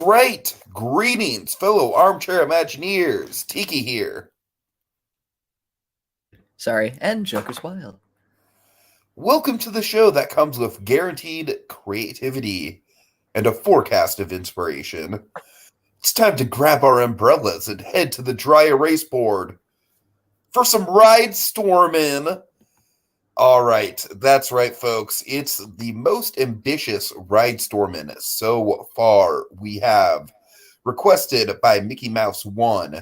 Right. Greetings, fellow Armchair Imagineers. Tiki here. Sorry, and Joker's Wild. Welcome to the show that comes with guaranteed creativity and a forecast of inspiration. It's time to grab our umbrellas and head to the dry erase board for some Ridestormin. All right, that's right, folks. It's the most ambitious Ridestormin so far. We have requested by Mickey Mouse 1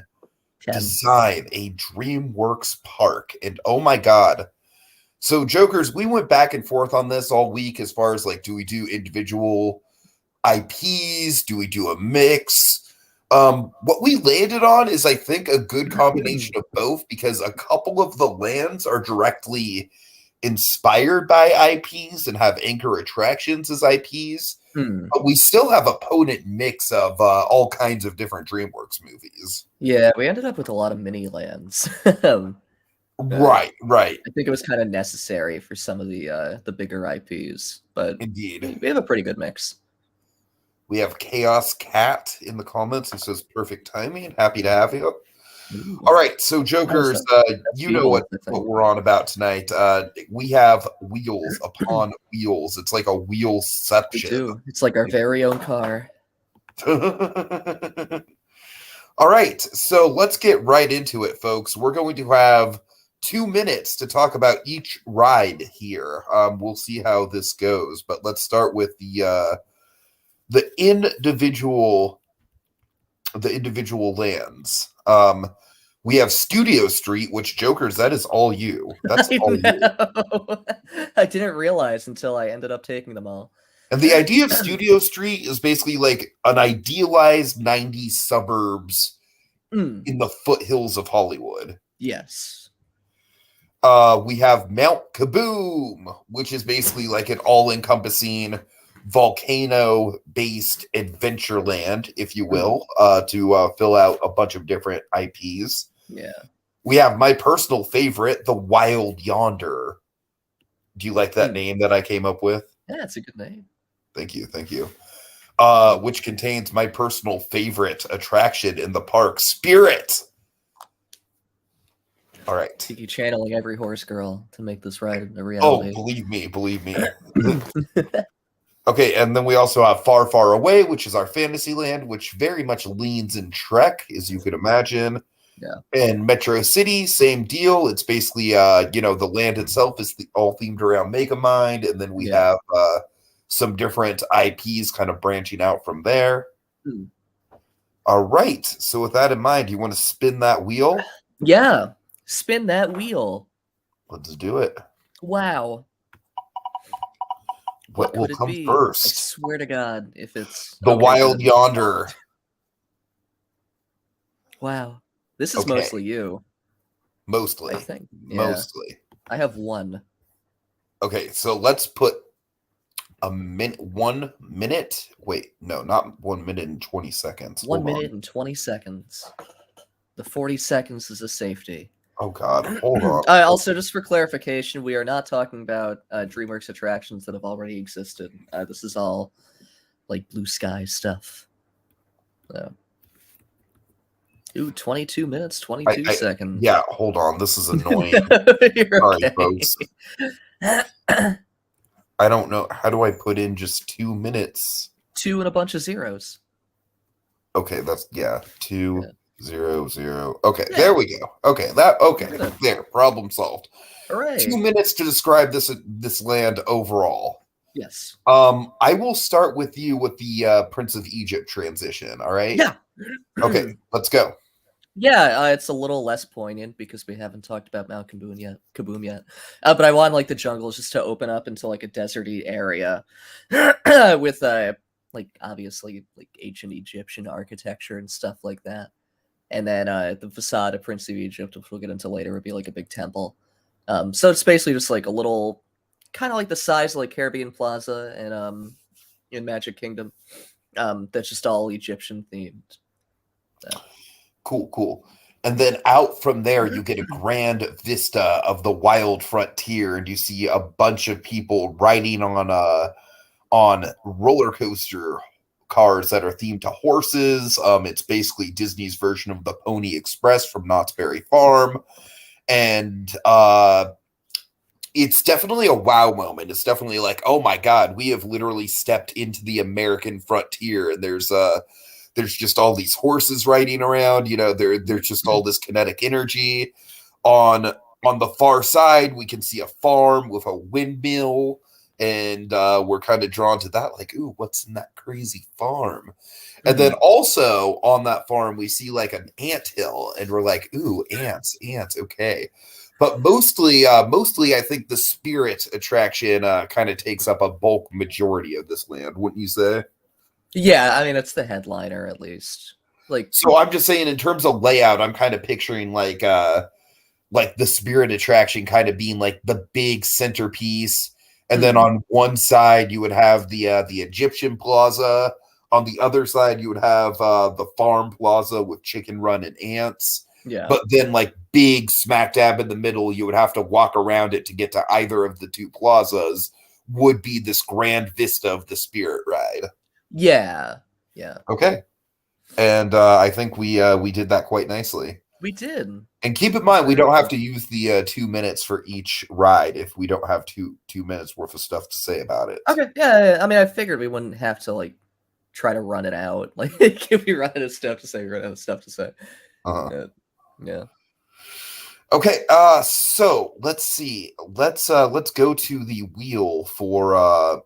design a Dreamworks park. And oh my god. So Jokers, we went back and forth on this all week as far as do we do individual IPs? Do we do a mix? What we landed on is, I think, a good combination of both, because a couple of the lands are directly inspired by IPs and have anchor attractions as IPs. But we still have a potent mix of all kinds of different DreamWorks movies. Yeah, we ended up with a lot of mini lands. Right. I think it was kind of necessary for some of the bigger IPs, but indeed, we have a pretty good mix. We have Chaos Cat in the comments who says perfect timing. Happy to have you. Ooh. All right, so Jokers, you know what we're on about tonight. We have wheels upon wheels. It's like a wheelception. It's like our very own car. All right, so let's get right into it, folks. We're going to have 2 minutes to talk about each ride here. We'll see how this goes, but let's start with the individual lands. We have Studio Street, which, Jokers, that is all you. That's all you. I didn't realize until I ended up taking them all. And the idea of Studio Street is basically like an idealized 90s suburbs in the foothills of Hollywood. Yes. We have Mount Kaboom, which is basically like an all-encompassing volcano-based adventure land, if you will, to fill out a bunch of different IPs. Yeah. We have my personal favorite, the Wild Yonder. Do you like that name that I came up with? Yeah, it's a good name. Thank you. Which contains my personal favorite attraction in the park, Spirit. All right. Tiki channeling every horse girl to make this ride a reality. Oh, believe me. Okay, and then we also have Far, Far Away, which is our fantasy land, which very much leans in Shrek, as you could imagine. Yeah. And Metro City, same deal. It's basically, the land itself is all themed around Megamind, and then we have some different IPs kind of branching out from there. All right, so with that in mind, you want to spin that wheel? Yeah, spin that wheel. Let's do it. Wow. What will come first? I swear to God, if it's the Wild Yonder. Wow, this is mostly you. Mostly, I think. Mostly. I have one. Okay, so let's put 1 minute. Wait, no, not 1 minute and 20 seconds. 1 minute and 20 seconds. The 40 seconds is a safety. Oh God, hold on. Also, just for clarification, we are not talking about DreamWorks attractions that have already existed. This is all like blue sky stuff. So. Ooh, 22 minutes, 22 seconds. Yeah, hold on. This is annoying. Sorry, folks. I don't know. How do I put in just 2 minutes? 2 and a bunch of zeros. Okay, that's 2. 0, 0. Okay, there we go. Okay, there. Problem solved. Hooray. 2 minutes to describe this land overall. Yes. I will start with you with the Prince of Egypt transition. All right. Yeah. Okay, let's go. Yeah, it's a little less poignant because we haven't talked about Mount Kaboom yet. But I want the jungles just to open up into a deserty area with obviously ancient Egyptian architecture and stuff like that. And then the facade of Prince of Egypt, which we'll get into later, would be a big temple. So it's basically just a little, kind of the size of Caribbean Plaza and in Magic Kingdom. That's just all Egyptian themed. So. Cool. And then out from there, you get a grand vista of the wild frontier, and you see a bunch of people riding on roller coaster cars that are themed to horses. It's basically Disney's version of the Pony Express from Knott's Berry Farm. And it's definitely a wow moment. It's definitely like, oh my God, we have literally stepped into the American frontier. And there's just all these horses riding around. There's just all this kinetic energy. On the far side, we can see a farm with a windmill. And we're kind of drawn to that, like, ooh, what's in that crazy farm? And then also on that farm, we see like an anthill, and we're like, ooh, ants, okay. But mostly, I think the spirit attraction kind of takes up a bulk majority of this land, wouldn't you say? Yeah, I mean, it's the headliner at least. So I'm just saying, in terms of layout, I'm kind of picturing like the spirit attraction kind of being like the big centerpiece. And then on one side, you would have the Egyptian plaza. On the other side, you would have the farm plaza with chicken run and ants. Yeah. But then, like, big smack dab in the middle, you would have to walk around it to get to either of the two plazas, would be this grand vista of the spirit ride. Yeah. Okay. And I think we did that quite nicely. We did. And keep in mind, we don't have to use the 2 minutes for each ride if we don't have two minutes worth of stuff to say about it. Okay, yeah. I mean, I figured we wouldn't have to like try to run it out. Like, if we run out of stuff to say, run out of stuff to say. Yeah. Okay. So let's see. Let's go to the wheel for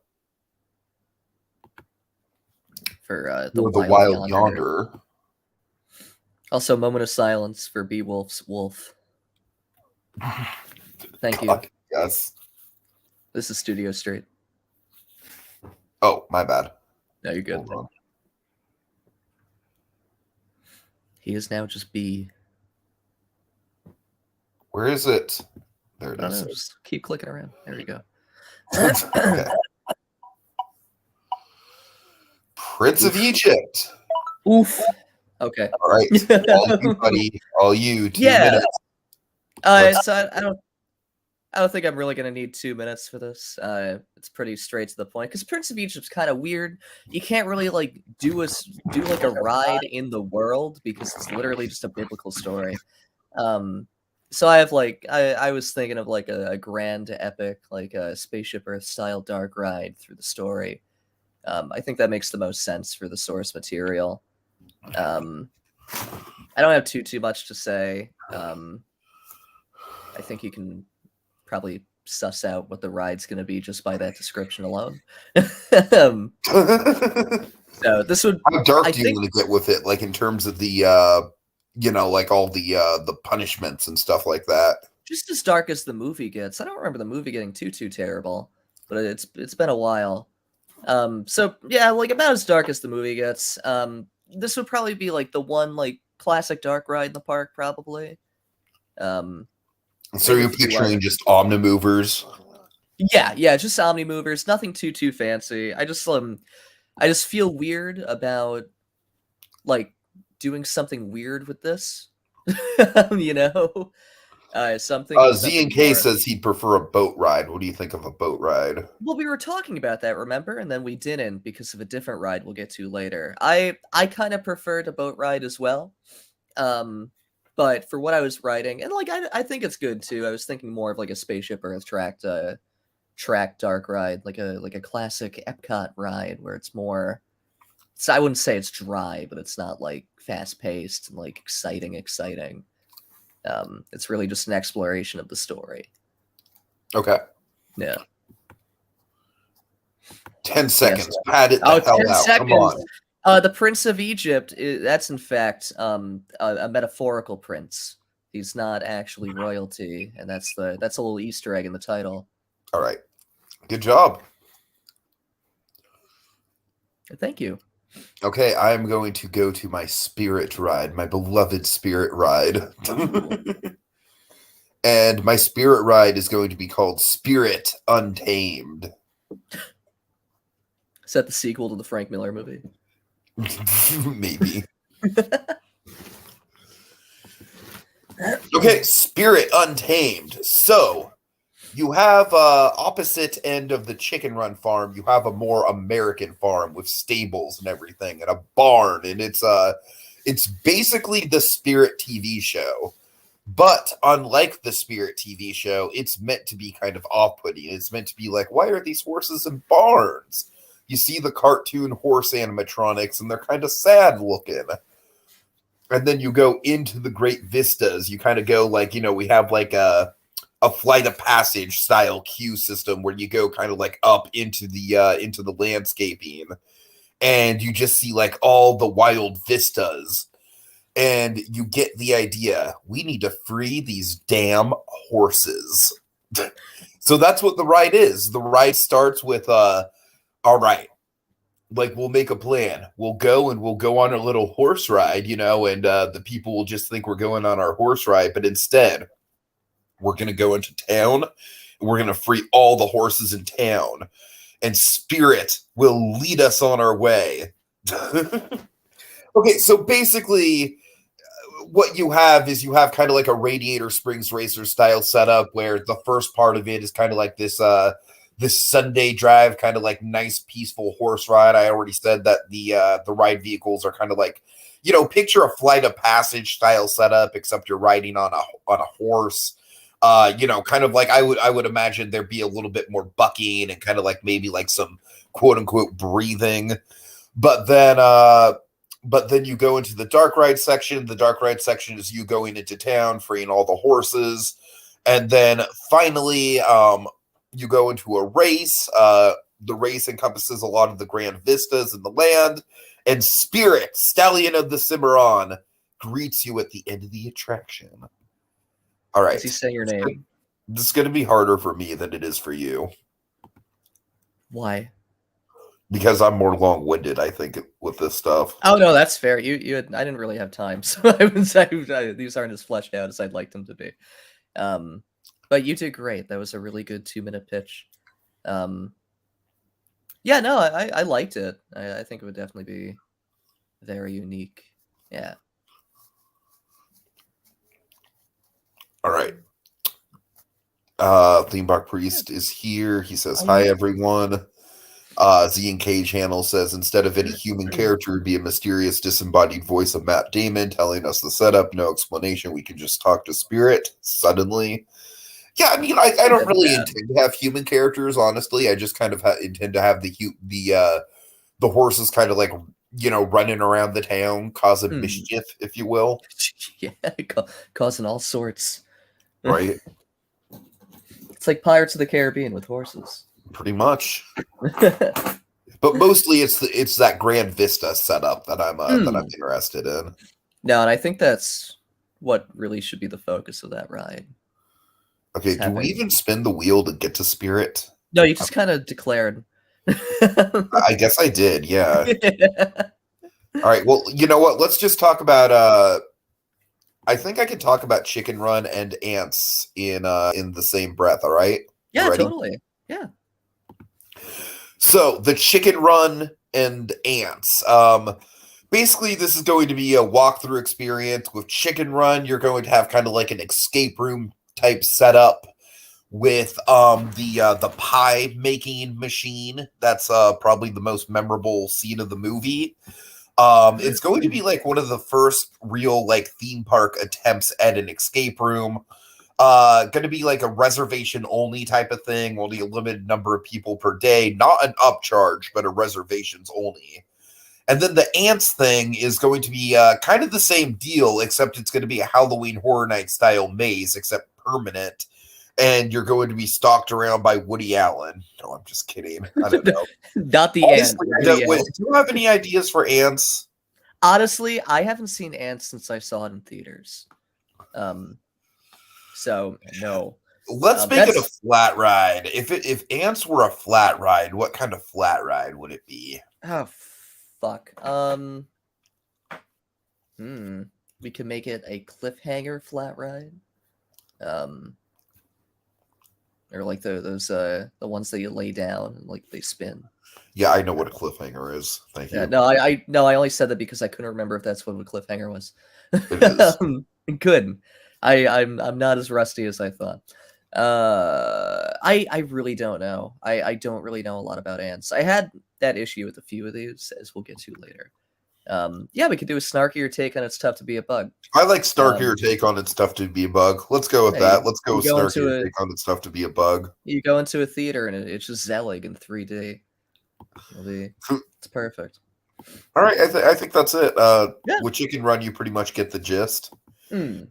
the Wild Yonder. Also, moment of silence for Beowulf's wolf. Thank you. Yes. This is Studio Street. Oh, my bad. No, you're good. He is now just B. Where is it? There it is. Just keep clicking around. There we go. Okay. Prince of Egypt. Oof. Okay. All right. All you, buddy. All you. 2 minutes. So I don't think I'm really gonna need 2 minutes for this. It's pretty straight to the point because Prince of Egypt's kind of weird. You can't really like do like a ride in the world because it's literally just a biblical story. So I have like I was thinking of like a grand epic, like a Spaceship Earth style dark ride through the story. I think that makes the most sense for the source material. I don't have too much to say. I think you can probably suss out what the ride's going to be just by that description alone. So this would. How dark do you want to get with it? Like in terms of the, like all the punishments and stuff like that. Just as dark as the movie gets. I don't remember the movie getting too terrible, but it's been a while. So yeah, like about as dark as the movie gets. This would probably be like the one like classic dark ride in the park, probably. So you're picturing just Omnimovers? Yeah, just Omnimovers. Nothing too fancy. I just feel weird about like doing something weird with this. Something. Z&K says he'd prefer a boat ride. What do you think of a boat ride? Well, we were talking about that, remember? And then we didn't because of a different ride we'll get to later. I kind of preferred a boat ride as well. But for what I was writing, and like I think it's good too. I was thinking more of like a Spaceship Earth track dark ride, like a classic Epcot ride where it's more. So I wouldn't say it's dry, but it's not like fast paced and like exciting. It's really just an exploration of the story. Okay. Yeah. 10 seconds. Yes. Pat it the hell 10 out. seconds. Come on. The Prince of Egypt, that's in fact a metaphorical prince. He's not actually royalty, and that's a little Easter egg in the title. All right. Good job. Thank you. Okay, I'm going to go to my spirit ride, my beloved spirit ride. And my spirit ride is going to be called Spirit Untamed. Is that the sequel to the Frank Miller movie? Maybe. Okay, Spirit Untamed. So, You have opposite end of the chicken run farm, you have a more American farm with stables and everything and a barn, and it's basically the Spirit TV show. But unlike the Spirit TV show, it's meant to be kind of off-putting. It's meant to be like, why are these horses in barns? You see the cartoon horse animatronics, and they're kind of sad looking. And then you go into the great vistas. You kind of go like, we have like a flight of passage style queue system where you go kind of like up into the landscaping, and you just see like all the wild vistas. And you get the idea. We need to free these damn horses. So that's what the ride is. The ride starts with, all right, like we'll make a plan. We'll go on a little horse ride, and the people will just think we're going on our horse ride. But instead, we're going to go into town. And we're going to free all the horses in town. And Spirit will lead us on our way. Okay, so basically, what you have kind of like a Radiator Springs Racer style setup where the first part of it is kind of like this Sunday drive, kind of like nice peaceful horse ride. I already said that the ride vehicles are kind of like, picture a flight of passage style setup, except you're riding on a horse. Kind of like I would imagine there'd be a little bit more bucking and kind of like maybe like some quote unquote breathing. But then you go into the dark ride section. The dark ride section is you going into town, freeing all the horses. And then finally, you go into a race. The race encompasses a lot of the grand vistas in the land. And Spirit, Stallion of the Cimarron, greets you at the end of the attraction. All right. Does he say your name? This is going to be harder for me than it is for you. Why? Because I'm more long-winded, I think, with this stuff. Oh no, that's fair. I didn't really have time, so I would say these aren't as fleshed out as I'd like them to be. But you did great. That was a really good 2-minute pitch. Yeah, no, I liked it. I think it would definitely be very unique. Yeah. All right. Theme Park Priest is here. He says, hi, everyone. Z and K Channel says, instead of any human character, it'd be a mysterious disembodied voice of Matt Damon telling us the setup. No explanation. We can just talk to Spirit suddenly. Yeah, I mean, I don't really intend to have human characters, honestly. I just kind of intend to have the horses kind of like, running around the town, causing mischief, if you will. Yeah, causing all sorts. Right. It's like Pirates of the Caribbean with horses. Pretty much. But mostly it's that Grand Vista setup that I'm interested in. No, and I think that's what really should be the focus of that ride. Okay, do we even spin the wheel to get to Spirit? No, you just kind of declared. I guess I did, yeah. All right, well, you know what? Let's just talk about I think I could talk about Chicken Run and Ants in the same breath, all right? Yeah, totally. Yeah. So, the Chicken Run and Ants. Basically, this is going to be a walkthrough experience. With Chicken Run, you're going to have kind of like an escape room type setup with the pie making machine. That's probably the most memorable scene of the movie. It's going to be like one of the first real like theme park attempts at an escape room. Going to be like a reservation only type of thing, only a limited number of people per day, not an upcharge, but a reservations only. And then the Ants thing is going to be kind of the same deal, except it's going to be a Halloween Horror Night style maze, except permanent. And you're going to be stalked around by Woody Allen. No, I'm just kidding. I don't know. Not the Honestly, Ant. Do you have any ideas for Ants? Honestly, I haven't seen Ants since I saw it in theaters. So no. Let's make it a flat ride. If Ants were a flat ride, what kind of flat ride would it be? Oh fuck. We could make it a cliffhanger flat ride. Or like those the ones that you lay down and like they spin. Yeah, I know what a cliffhanger is. Thank you. Yeah, no, I only said that because I couldn't remember if that's what a cliffhanger was. It is. Good. I'm not as rusty as I thought. I really don't know. I don't really know a lot about ants. I had that issue with a few of these, as we'll get to later. Yeah, we could do a snarkier take on It's Tough to Be a Bug. I like snarkier take on It's Tough to Be a Bug. Let's go with Yeah, that. Let's go you with go into snarkier take on It's Tough to Be a Bug. You go into a theater and it's just Zelig in 3D. It's perfect. All right, I think that's it. Yeah. With Chicken Run, you pretty much get the gist. Mm.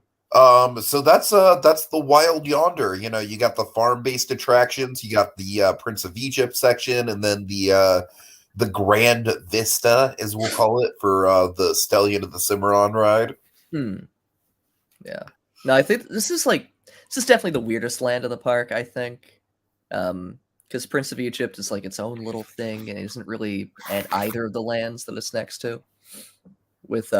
So that's the Wild Yonder. You know, you got the farm-based attractions, you got the Prince of Egypt section, and then the Grand Vista, as we'll call it, for the Stallion of the Cimarron ride. Yeah. No, I think this is definitely the weirdest land in the park, I think. Because Prince of Egypt is like its own little thing, and it isn't really at either of the lands that it's next to. With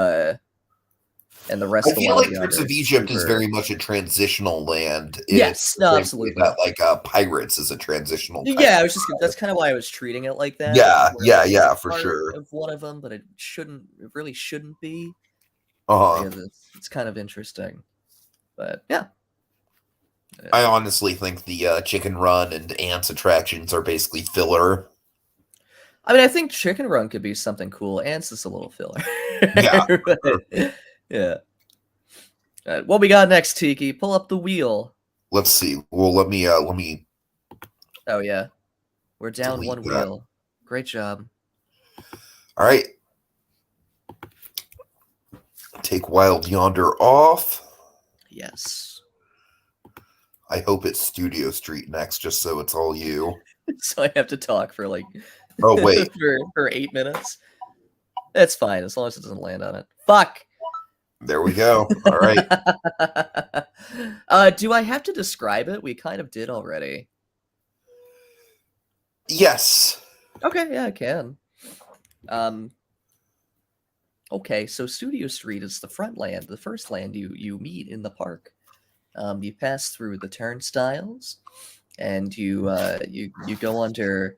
and the rest I of the feel Wild like Yonder Prince of Egypt is very much a transitional land. Yes, no, absolutely. That like Pirates is a transitional. Yeah, I was just that's kind of why I was treating it like that. Yeah, for sure. Of one of them, but it really shouldn't be. It's kind of interesting, but yeah. I honestly think the Chicken Run and Ants attractions are basically filler. I mean, I think Chicken Run could be something cool. Ants is a little filler. Yeah. Yeah. What we got next, Tiki? Pull up the wheel. Let's see. Well, let me. Oh yeah, we're down one wheel. Great job. All right. Take Wild Yonder off. Yes. I hope it's Studio Street next, just so it's all you. So I have to talk for like. Oh wait. for 8 minutes. That's fine as long as it doesn't land on it. Fuck. There we go. All right. Do I have to describe it? We kind of did already. Yes. Okay, yeah, I can. Okay, so Studio Street is the front land, the first land you meet in the park. You pass through the turnstiles, and you go under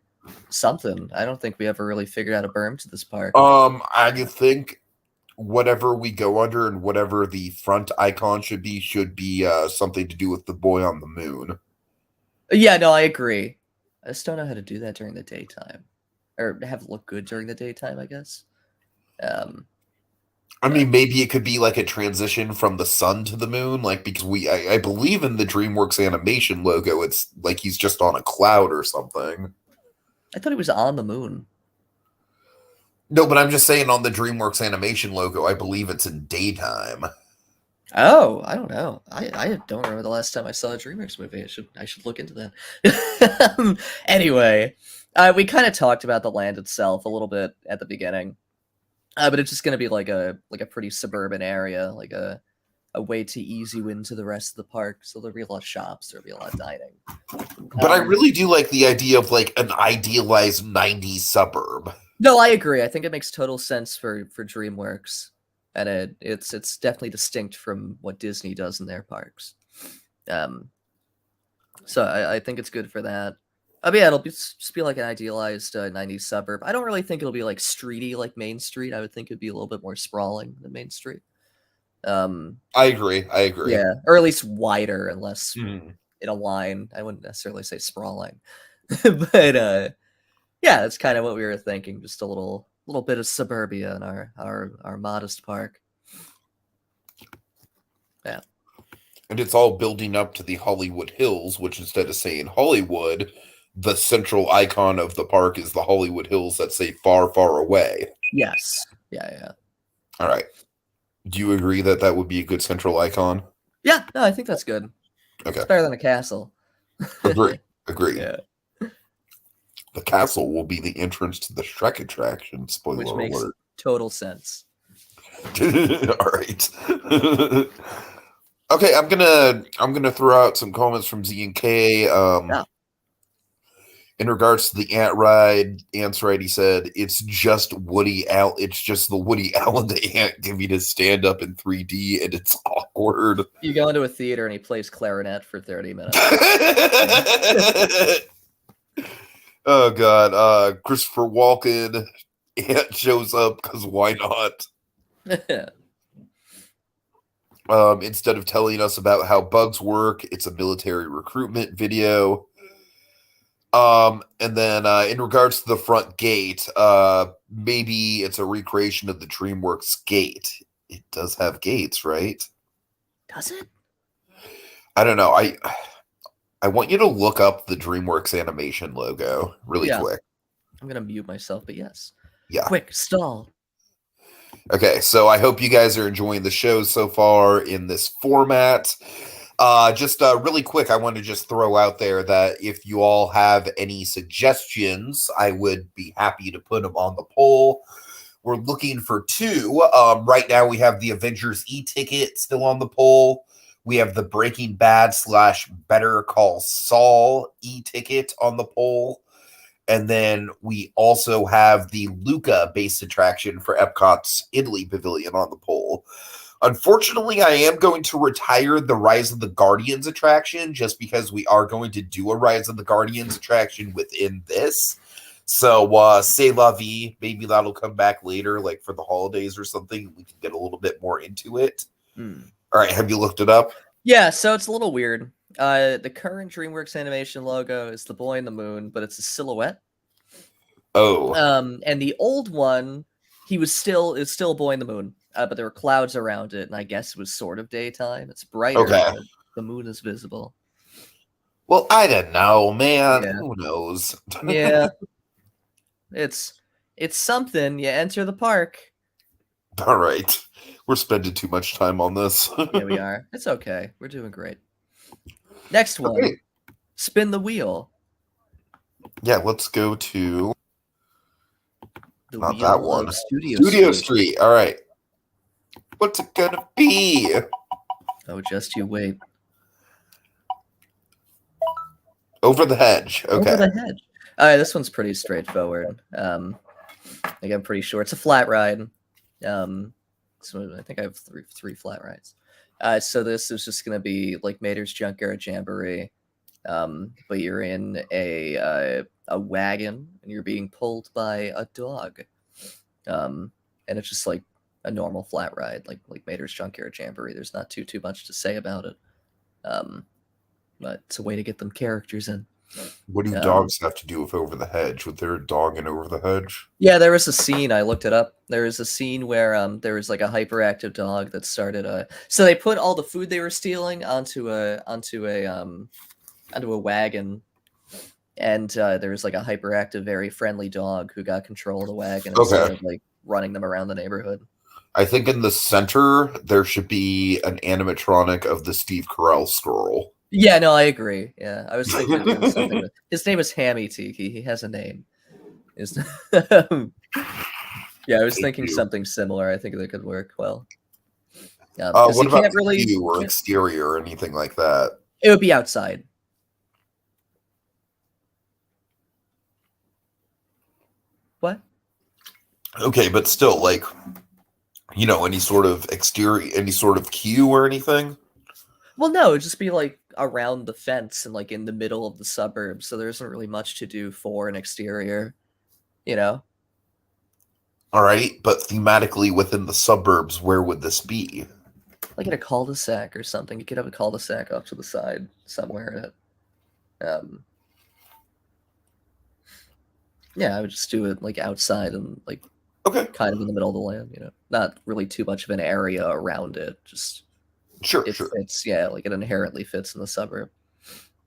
something. I don't think we ever really figured out a berm to this park. I think whatever we go under and whatever the front icon should be something to do with the boy on the moon. Yeah, no, I agree. I just don't know how to do that during the daytime, or have it look good during the daytime, I guess. I mean, maybe it could be like a transition from the sun to the moon, like because I believe in the DreamWorks animation logo, it's like he's just on a cloud or something. I thought he was on the moon. No, but I'm just saying on the DreamWorks animation logo, I believe it's in daytime. Oh, I don't know. I don't remember the last time I saw a DreamWorks movie. I should look into that. Anyway, we kind of talked about the land itself a little bit at the beginning, but it's just going to be like a pretty suburban area, like a way to ease you into the rest of the park. So there'll be a lot of shops, there'll be a lot of dining. But I really do like the idea of like an idealized 90s suburb. No, I agree. I think it makes total sense for DreamWorks, and it's definitely distinct from what Disney does in their parks. So I think it's good for that. I mean, yeah, it'll just be like an idealized 90s suburb. I don't really think it'll be like streety like Main Street. I would think it'd be a little bit more sprawling than Main Street. I agree. Yeah, or at least wider and less in a line. I wouldn't necessarily say sprawling, but yeah, that's kind of what we were thinking. Just a little bit of suburbia in our modest park. Yeah. And it's all building up to the Hollywood Hills, which instead of saying Hollywood, the central icon of the park is the Hollywood Hills that say far, far away. Yes. Yeah. All right. Do you agree that that would be a good central icon? Yeah, no, I think that's good. Okay. It's better than a castle. Agree. Yeah. The castle will be the entrance to the Shrek attraction. Spoiler Which makes alert. total sense. All right. Okay, I'm gonna throw out some comments from Z and K. In regards to the Ant ride, Ant's right. He said it's just the Woody Allen the Ant giving his stand up in 3D, and it's awkward. You go into a theater and he plays clarinet for 30 minutes. Oh God, Christopher Walken, Ant shows up because why not? Instead of telling us about how bugs work, it's a military recruitment video. And then in regards to the front gate, maybe it's a recreation of the Dreamworks gate. It does have gates, right? Does it? I don't know. I want you to look up the Dreamworks animation logo really quick. I'm gonna mute myself, but yes. Yeah. Quick, stall. Okay, so I hope you guys are enjoying the show so far in this format. Just really quick, I want to just throw out there that if you all have any suggestions, I would be happy to put them on the poll. We're looking for 2. Right now, we have the Avengers e-ticket still on the poll. We have the Breaking Bad / Better Call Saul e-ticket on the poll. And then we also have the Luca-based attraction for Epcot's Italy Pavilion on the poll. Unfortunately, I am going to retire the Rise of the Guardians attraction just because we are going to do a Rise of the Guardians attraction within this. So, c'est la vie. Maybe that'll come back later, like for the holidays or something. We can get a little bit more into it. All right, have you looked it up? Yeah, so it's a little weird. The current DreamWorks animation logo is the boy in the moon, but it's a silhouette. Oh. And the old one, it's still a boy in the moon, but there were clouds around it, and I guess it was sort of daytime. It's brighter, Okay. but the moon is visible. Well, I don't know, man. Yeah. Who knows? Yeah. It's something. You enter the park. All right. We're spending too much time on this. Yeah, we are. It's okay. We're doing great. Next one. Okay. Spin the wheel. Yeah, let's go to The not wheel that one. of Studio Studio Street. Street. All right. What's it gonna be? Oh, just you wait. Over the Hedge. Okay. Over the Hedge. All right, this one's pretty straightforward. Like I'm pretty sure it's a flat ride. So I think I have three flat rides. So this is just gonna be like Mater's Junkyard Jamboree, but you're in a wagon and you're being pulled by a dog, and it's just like a normal flat ride, like Mater's Junkyard Jamboree. There's not too much to say about it, but it's a way to get them characters in. What do dogs have to do with Over the Hedge? Was there a dog in Over the Hedge? Yeah, there was a scene. I looked it up. There was a scene where there was like a hyperactive dog that started so they put all the food they were stealing onto a wagon, and there was like a hyperactive, very friendly dog who got control of the wagon and started like running them around the neighborhood. I think in the center there should be an animatronic of the Steve Carell squirrel. Yeah, no, I agree. Yeah, I was thinking of something. His name is Hammy Tiki. He has a name. Yeah, I was thinking something similar. I think that could work well. What about view or exterior or anything like that? It would be outside. What? Okay, but still, like, any sort of exterior, any sort of queue or anything? Well, no, it'd just be like around the fence and like in the middle of the suburbs, so there isn't really much to do for an exterior, All right, but thematically within the suburbs, where would this be? Like in a cul-de-sac or something. You could have a cul-de-sac off to the side somewhere. Yeah, I would just do it like outside and like kind of in the middle of the land, not really too much of an area around it. Just sure. It's like it inherently fits in the suburb.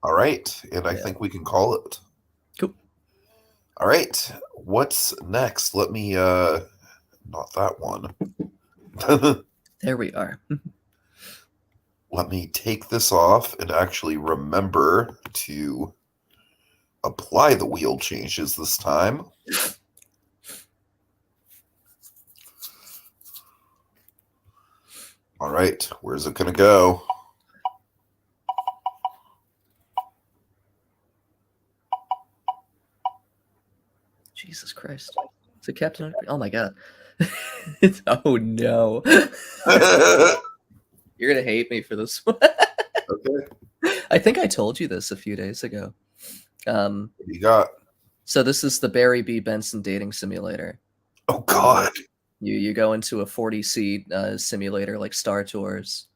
All right, and I think we can call it. Cool. All right, what's next? Let me not that one. There we are. Let me take this off and actually remember to apply the wheel changes this time. All right, where's it going to go? Jesus Christ. Is it Captain? Oh my God. Oh no. You're going to hate me for this one. Okay. I think I told you this a few days ago. What do you got? So this is the Barry B. Benson dating simulator. Oh God. You go into a 40-seat simulator like Star Tours,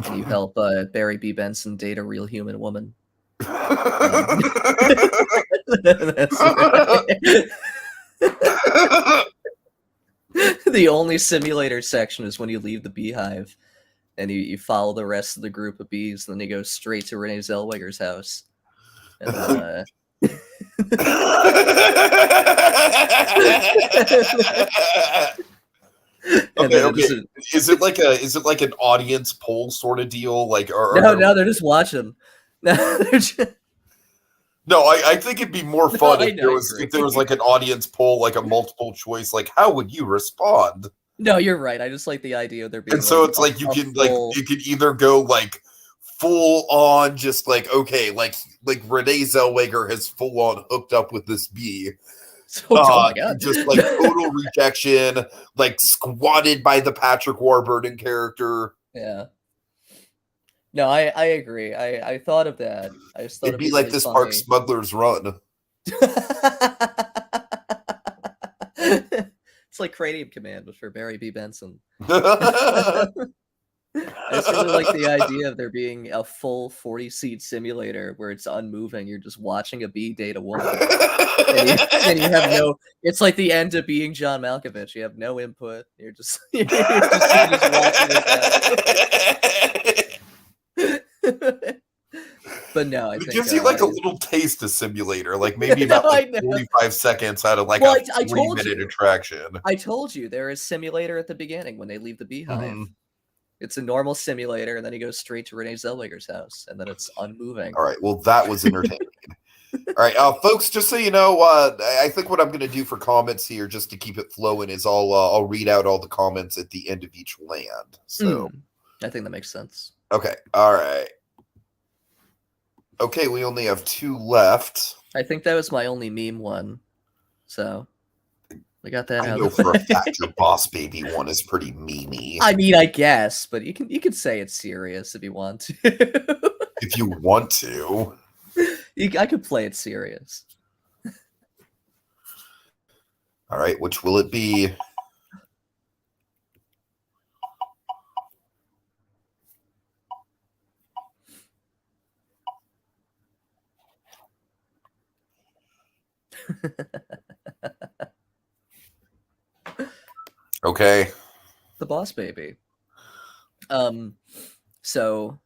and you help Barry B. Benson date a real human woman. That's right. The only simulator section is when you leave the beehive and you follow the rest of the group of bees, and then you go straight to Renee Zellweger's house. And then, okay. Is it like an audience poll sort of deal? Like, no, they're just watching. No, I think it'd be more fun if there was like an audience poll, like a multiple choice, like how would you respond? No, you're right. I just like the idea of there being. And so it's like you can either go like full on, just like okay, like Renee Zellweger has full on hooked up with this bee. Oh my God. Just like total rejection, like squatted by the Patrick Warburton character. Yeah. No, I agree. I thought of that. I just thought it'd be like really this funny. Park Smuggler's Run. It's like Cranium Command, but for Barry B. Benson. I just really like the idea of there being a full 40-seat simulator where it's unmoving. You're just watching a bee date a woman. and you have no... It's like the end of Being John Malkovich. You have no input. You're just watching it. But no, it gives you like a little taste of simulator, like maybe about 45 seconds out of like a 40-minute attraction. I told you there is simulator at the beginning when they leave the beehive. It's a normal simulator, and then he goes straight to Renee Zellweger's house, and then it's unmoving. All right, well that was entertaining. All right, folks, just so you know, I think what I'm going to do for comments here, just to keep it flowing, is I'll read out all the comments at the end of each land. So I think that makes sense. Okay, all right. Okay, we only have 2 left. I think that was my only meme one, so we got that. I know for a fact your Boss Baby one is pretty memey. I mean, I guess, but you can say it's serious if you want to. If you want to, I could play it serious. All right, which will it be? Okay. The Boss Baby. So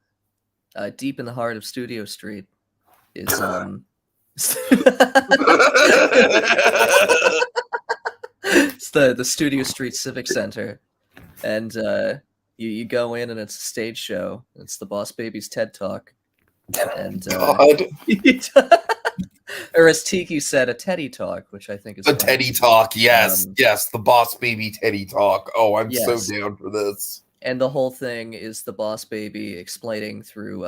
deep in the heart of Studio Street is it's the Studio Street Civic Center, and you go in and it's a stage show. It's the Boss Baby's TED Talk, and God. Or as Tiki said, a Teddy Talk, which I think is a Teddy Talk. Yes, yes, the Boss Baby Teddy Talk. Oh, I'm so down for this. And the whole thing is the Boss Baby explaining through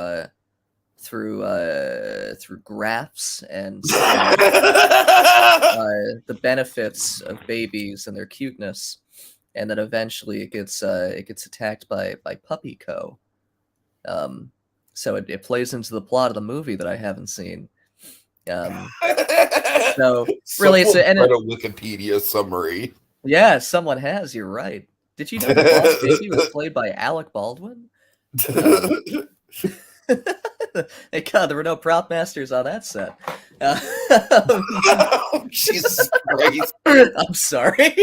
graphs and the benefits of babies and their cuteness, and then eventually it gets attacked by Puppy Co. So it plays into the plot of the movie that I haven't seen. So really, it's a Wikipedia summary. Yeah, someone has. You're right. Did you know the Boss Baby was played by Alec Baldwin? Thank God there were no prop masters on that set. Oh, Jesus Christ! I'm sorry.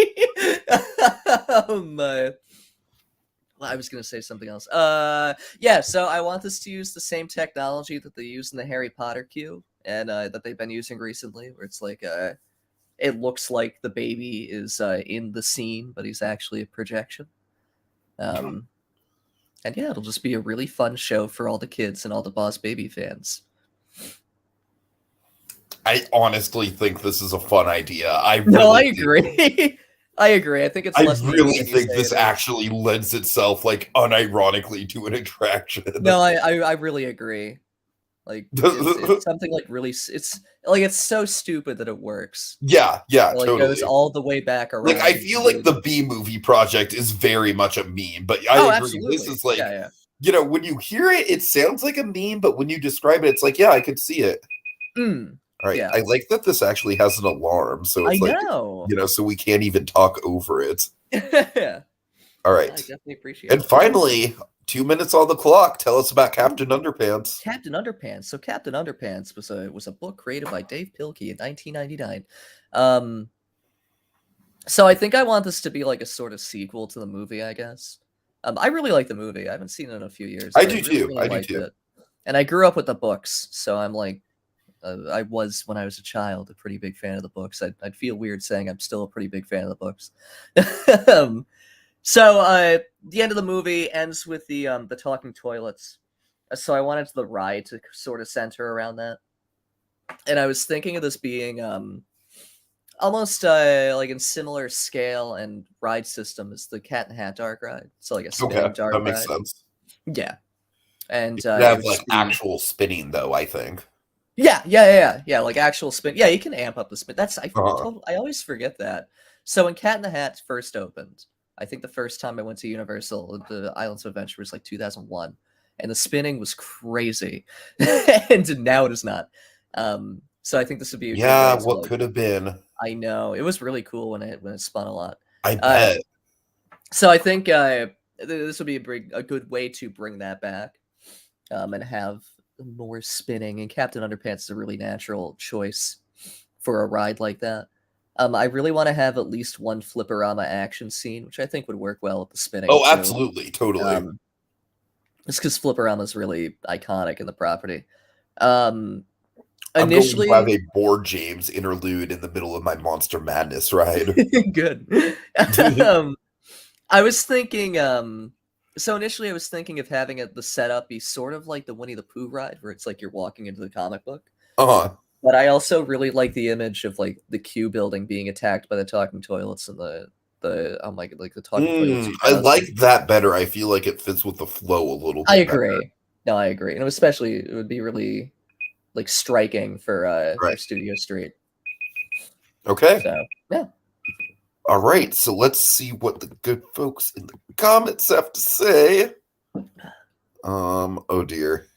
I was going to say something else. Yeah, so I want this to use the same technology that they use in the Harry Potter queue, and that they've been using recently, where it's like it looks like the baby is in the scene, but he's actually a projection. And yeah, it'll just be a really fun show for all the kids and all the Boss Baby fans. I honestly think this is a fun idea. I agree. I agree. I think it's. I really think this actually lends itself, like, unironically to an attraction. No, I really agree. Like, it's something like really. It's like it's so stupid that it works. Yeah, like, totally. It goes all the way back around. Like, I feel like the B movie project is very much a meme, but I agree. Absolutely. This is like, you know, when you hear it, it sounds like a meme, but when you describe it, it's like, yeah, I could see it. All right, I like that this actually has an alarm, so it's you know, so we can't even talk over it. Yeah. All right. I definitely appreciate it. And finally, 2 minutes on the clock. Tell us about Captain Underpants. Captain Underpants. So Captain Underpants was a book created by Dave Pilkey in 1999. So I think I want this to be like a sort of sequel to the movie, I guess. I really like the movie. I haven't seen it in a few years. I do too. I do too. It. And I grew up with the books, so I'm like, I was, when I was a child, a pretty big fan of the books. I'd feel weird saying I'm still a pretty big fan of the books. So the end of the movie ends with the talking toilets. So I wanted the ride to sort of center around that. And I was thinking of this being almost like in similar scale and ride system as the Cat in the Hat dark ride. So like a spinning dark that makes ride. sense. Yeah. And you have like actual spinning though, I think. Yeah, like actual spin. Yeah, you can amp up the spin. I always forget that. So when Cat in the Hat first opened, I think the first time I went to Universal, the Islands of Adventure was like 2001, and the spinning was crazy, and now it is not. So I think this would be what could have been. I know it was really cool when it spun a lot. I bet. So I think this would be a good way to bring that back, and have more spinning. And Captain Underpants is a really natural choice for a ride like that. I really want to have at least one Flipperama action scene, which I think would work well with the spinning. Oh, absolutely, totally. Just because Flipperama is really iconic in the property. Initially, I'm going to have a Board James interlude in the middle of my Monster Madness ride. Good. I was thinking. So initially, I was thinking of having the setup be sort of like the Winnie the Pooh ride, where it's like you're walking into the comic book. But I also really like the image of like the Q building being attacked by the talking toilets and the talking toilets. I like that better. I feel like it fits with the flow a little bit. I agree. Better. No, I agree. And especially it would be really like striking for Studio Street. Okay. So yeah. All right. So let's see what the good folks in the comments have to say. Oh dear.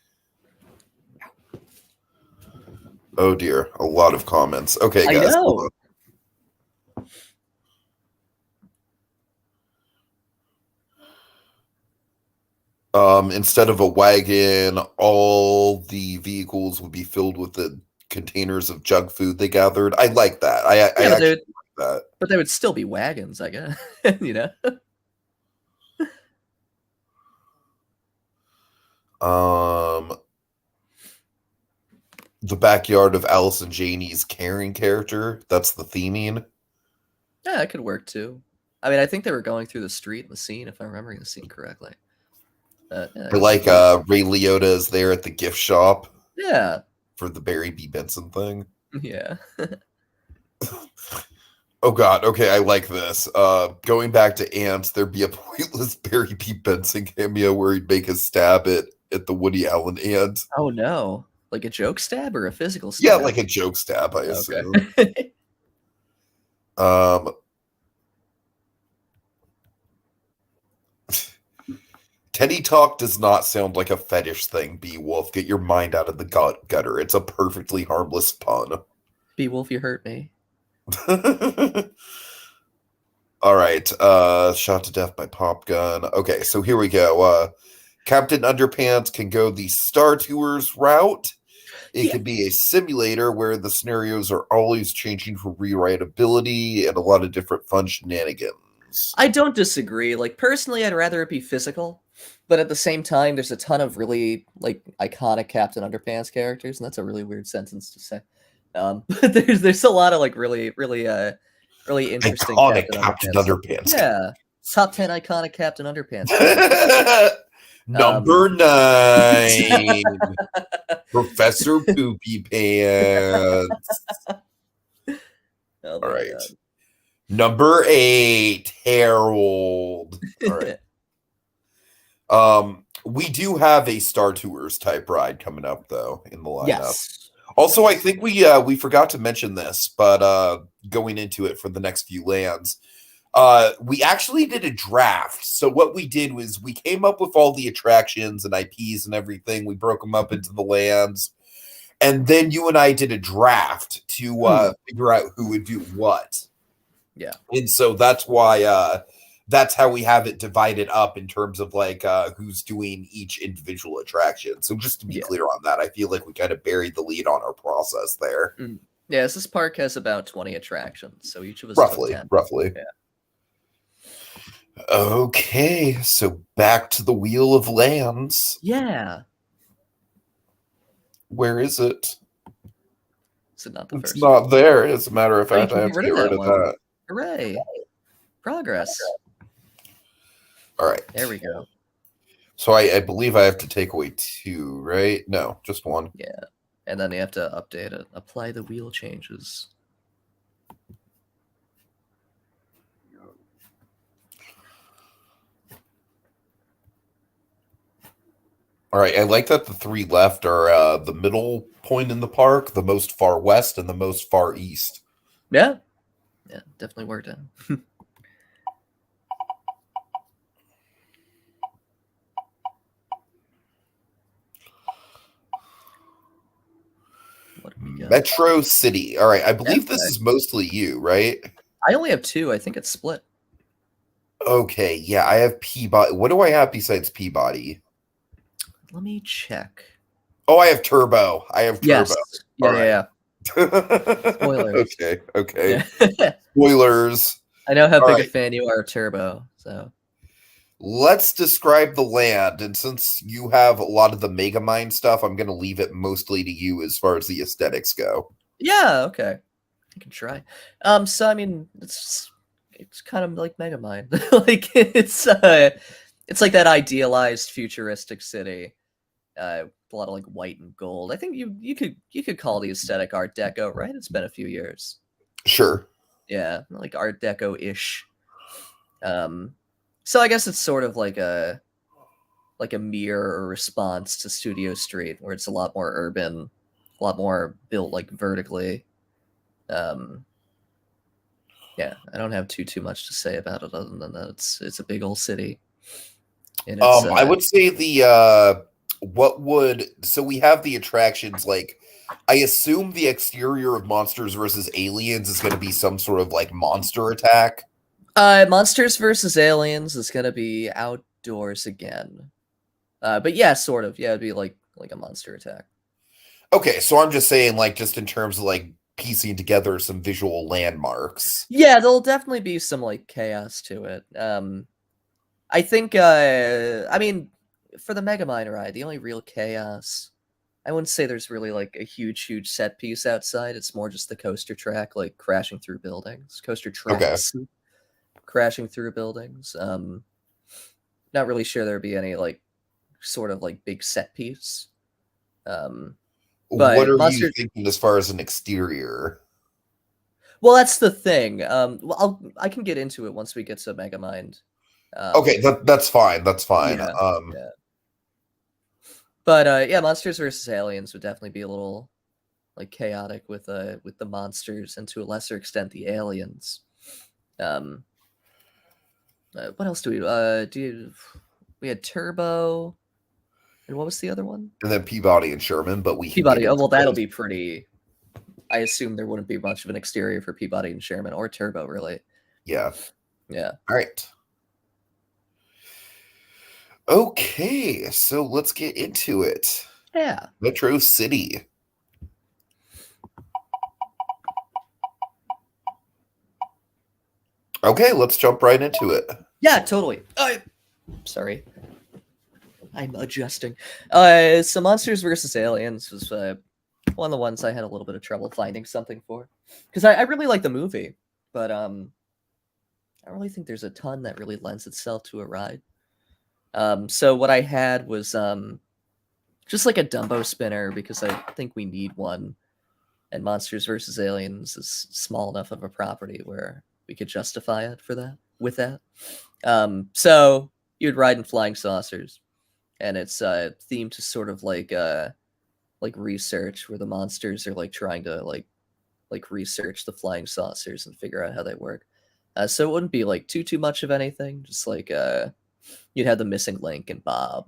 Oh dear, a lot of comments. Okay, guys. I know. Instead of a wagon, all the vehicles would be filled with the containers of junk food they gathered. I like that. I actually like that. But they would still be wagons, I guess. You know. The backyard of Alice and Janie's caring character. That's the theming. Yeah, that could work too. I mean, I think they were going through the street in the scene, if I'm remembering the scene correctly. Yeah, like Ray Liotta is there at the gift shop. Yeah. For the Barry B. Benson thing. Yeah. Oh God. Okay, I like this. Going back to Ants, there'd be a pointless Barry B. Benson cameo where he'd make a stab at the Woody Allen ant. Oh no. Like a joke stab or a physical stab? Yeah, like a joke stab, I assume. Teddy talk does not sound like a fetish thing, Beowulf. Get your mind out of the gutter. It's a perfectly harmless pun. Beowulf, you hurt me. All right. Shot to death by pop gun. Okay, so here we go. Captain Underpants can go the Star Tours route. It could be a simulator where the scenarios are always changing for rewritability and a lot of different fun shenanigans. I don't disagree. Like, personally, I'd rather it be physical. But at the same time, there's a ton of really, like, iconic Captain Underpants characters. And that's a really weird sentence to say. But there's a lot of, like, really interesting iconic Captain Underpants. Yeah. Top 10 iconic Captain Underpants. Number 9, Professor Poopy Pants. All right. God. Number 8, Harold. All right. We do have a Star Tours type ride coming up though in the lineup. Yes. Also, I think we forgot to mention this, but going into it for the next few lands. We actually did a draft. So what we did was we came up with all the attractions and IPs and everything. We broke them up into the lands. And then you and I did a draft to figure out who would do what. Yeah. And so that's why that's how we have it divided up in terms of like who's doing each individual attraction. So just to be clear on that, I feel like we kind of buried the lead on our process there. Yes, this park has about 20 attractions, so each of us Roughly. Yeah. Okay, so back to the Wheel of Lands. Yeah. Where is it? Is it not the first? It's not there. As a matter of fact, I have to get rid of that. Hooray! Progress. All right. There we go. So I believe I have to take away 2, right? No, just 1. Yeah. And then you have to update it. Apply the wheel changes. All right. I like that the 3 left are the middle point in the park, the most far west, and the most far east. Yeah. Yeah, definitely worked out. Metro City. All right. I believe this is mostly you, right? I only have 2. I think it's split. Okay. Yeah, I have Peabody. What do I have besides Peabody? Let me check. Oh, I have Turbo. Yes. Yeah. Spoilers. Okay. Yeah. Spoilers. I know how big a fan you are of Turbo, so. Let's describe the land, and since you have a lot of the Megamind stuff, I'm going to leave it mostly to you as far as the aesthetics go. Yeah, okay. I can try. So I mean, it's kind of like Megamind. Like it's like that idealized futuristic city. A lot of like white and gold. I think you could call the aesthetic Art Deco, right? It's been a few years. Sure. Yeah, like Art Deco-ish. So I guess it's sort of like a mirror or response to Studio Street, where it's a lot more urban, a lot more built like vertically. Yeah, I don't have too much to say about it other than that it's a big old city. And it's, I would say so we have the attractions, like I assume the exterior of Monsters vs. Aliens is going to be some sort of like monster attack. Monsters vs. Aliens is going to be outdoors again. But yeah, sort of. Yeah, it'd be like a monster attack. Okay, so I'm just saying, like, just in terms of like piecing together some visual landmarks. Yeah, there'll definitely be some like chaos to it. I think I mean, for the Megamind ride, the only real chaos, I wouldn't say there's really like a huge set piece outside. It's more just the coaster track like crashing through buildings. Coaster tracks crashing through buildings. Not really sure there'd be any like sort of like big set piece. But what are you thinking as far as an exterior? Well, that's the thing. Well, I can get into it once we get to Megamind. Okay, that's fine. That's fine. Yeah, yeah. But yeah, Monsters vs. Aliens would definitely be a little like chaotic with the monsters and to a lesser extent the aliens. What else do we we had Turbo, and what was the other one? And then Peabody and Sherman, but Peabody. Oh well, that'll be pretty. I assume there wouldn't be much of an exterior for Peabody and Sherman or Turbo, really. Yeah. Yeah. All right. Okay, so let's get into it. Yeah. Metro City. Okay, let's jump right into it. Yeah, totally. Sorry. I'm adjusting. So Monsters vs. Aliens was one of the ones I had a little bit of trouble finding something for. Because I really like the movie, but I don't really think there's a ton that really lends itself to a ride. So what I had was just like a Dumbo spinner, because I think we need one. And Monsters vs. Aliens is small enough of a property where we could justify it with that. So you'd ride in flying saucers, and it's themed to sort of like research, where the monsters are like trying to like research the flying saucers and figure out how they work. So it wouldn't be like too much of anything. Just like you'd have the missing link and Bob.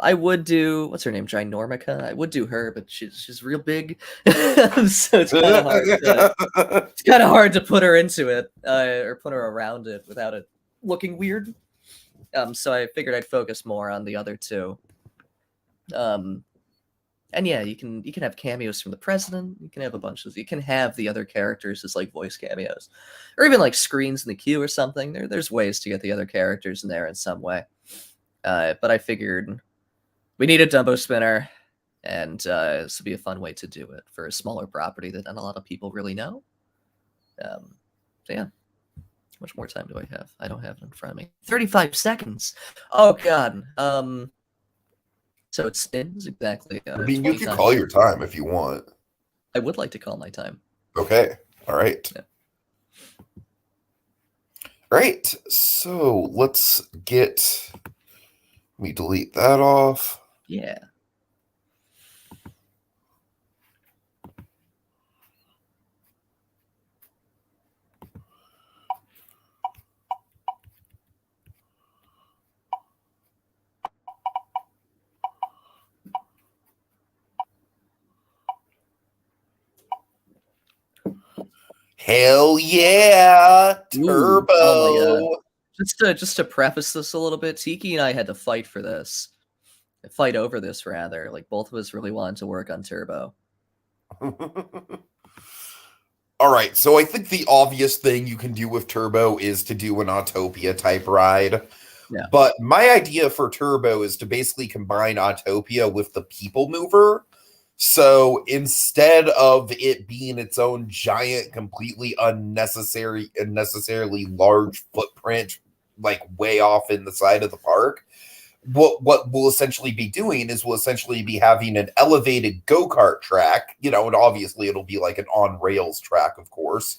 I would do, what's her name, Ginormica? I would do her, but she's real big, so it's kind of hard. It's kind of hard to put her into it or put her around it without it looking weird. So I figured I'd focus more on the other two. And yeah, you can have cameos from the president. You can have a bunch of. You can have the other characters as like voice cameos, or even like screens in the queue or something. There's ways to get the other characters in there in some way. But I figured we need a Dumbo spinner, and this would be a fun way to do it for a smaller property that not a lot of people really know. So yeah, how much more time do I have? I don't have it in front of me. 35 seconds. Oh god. So it spins exactly. I mean, you 20 can times. call your time if you want. I would like to call my time. Okay. All right. Yeah. Right. So let's get. Let me delete that off. Yeah. Hell yeah, Turbo! Oh my god! Just to preface this a little bit, Tiki and I had to fight over this rather. Like both of us really wanted to work on Turbo. All right, so I think the obvious thing you can do with Turbo is to do an Autopia type ride. Yeah. But my idea for Turbo is to basically combine Autopia with the People Mover. So instead of it being its own giant, completely unnecessarily large footprint, like way off in the side of the park, what we'll essentially be doing is we'll essentially be having an elevated go-kart track, and obviously it'll be like an on-rails track, of course,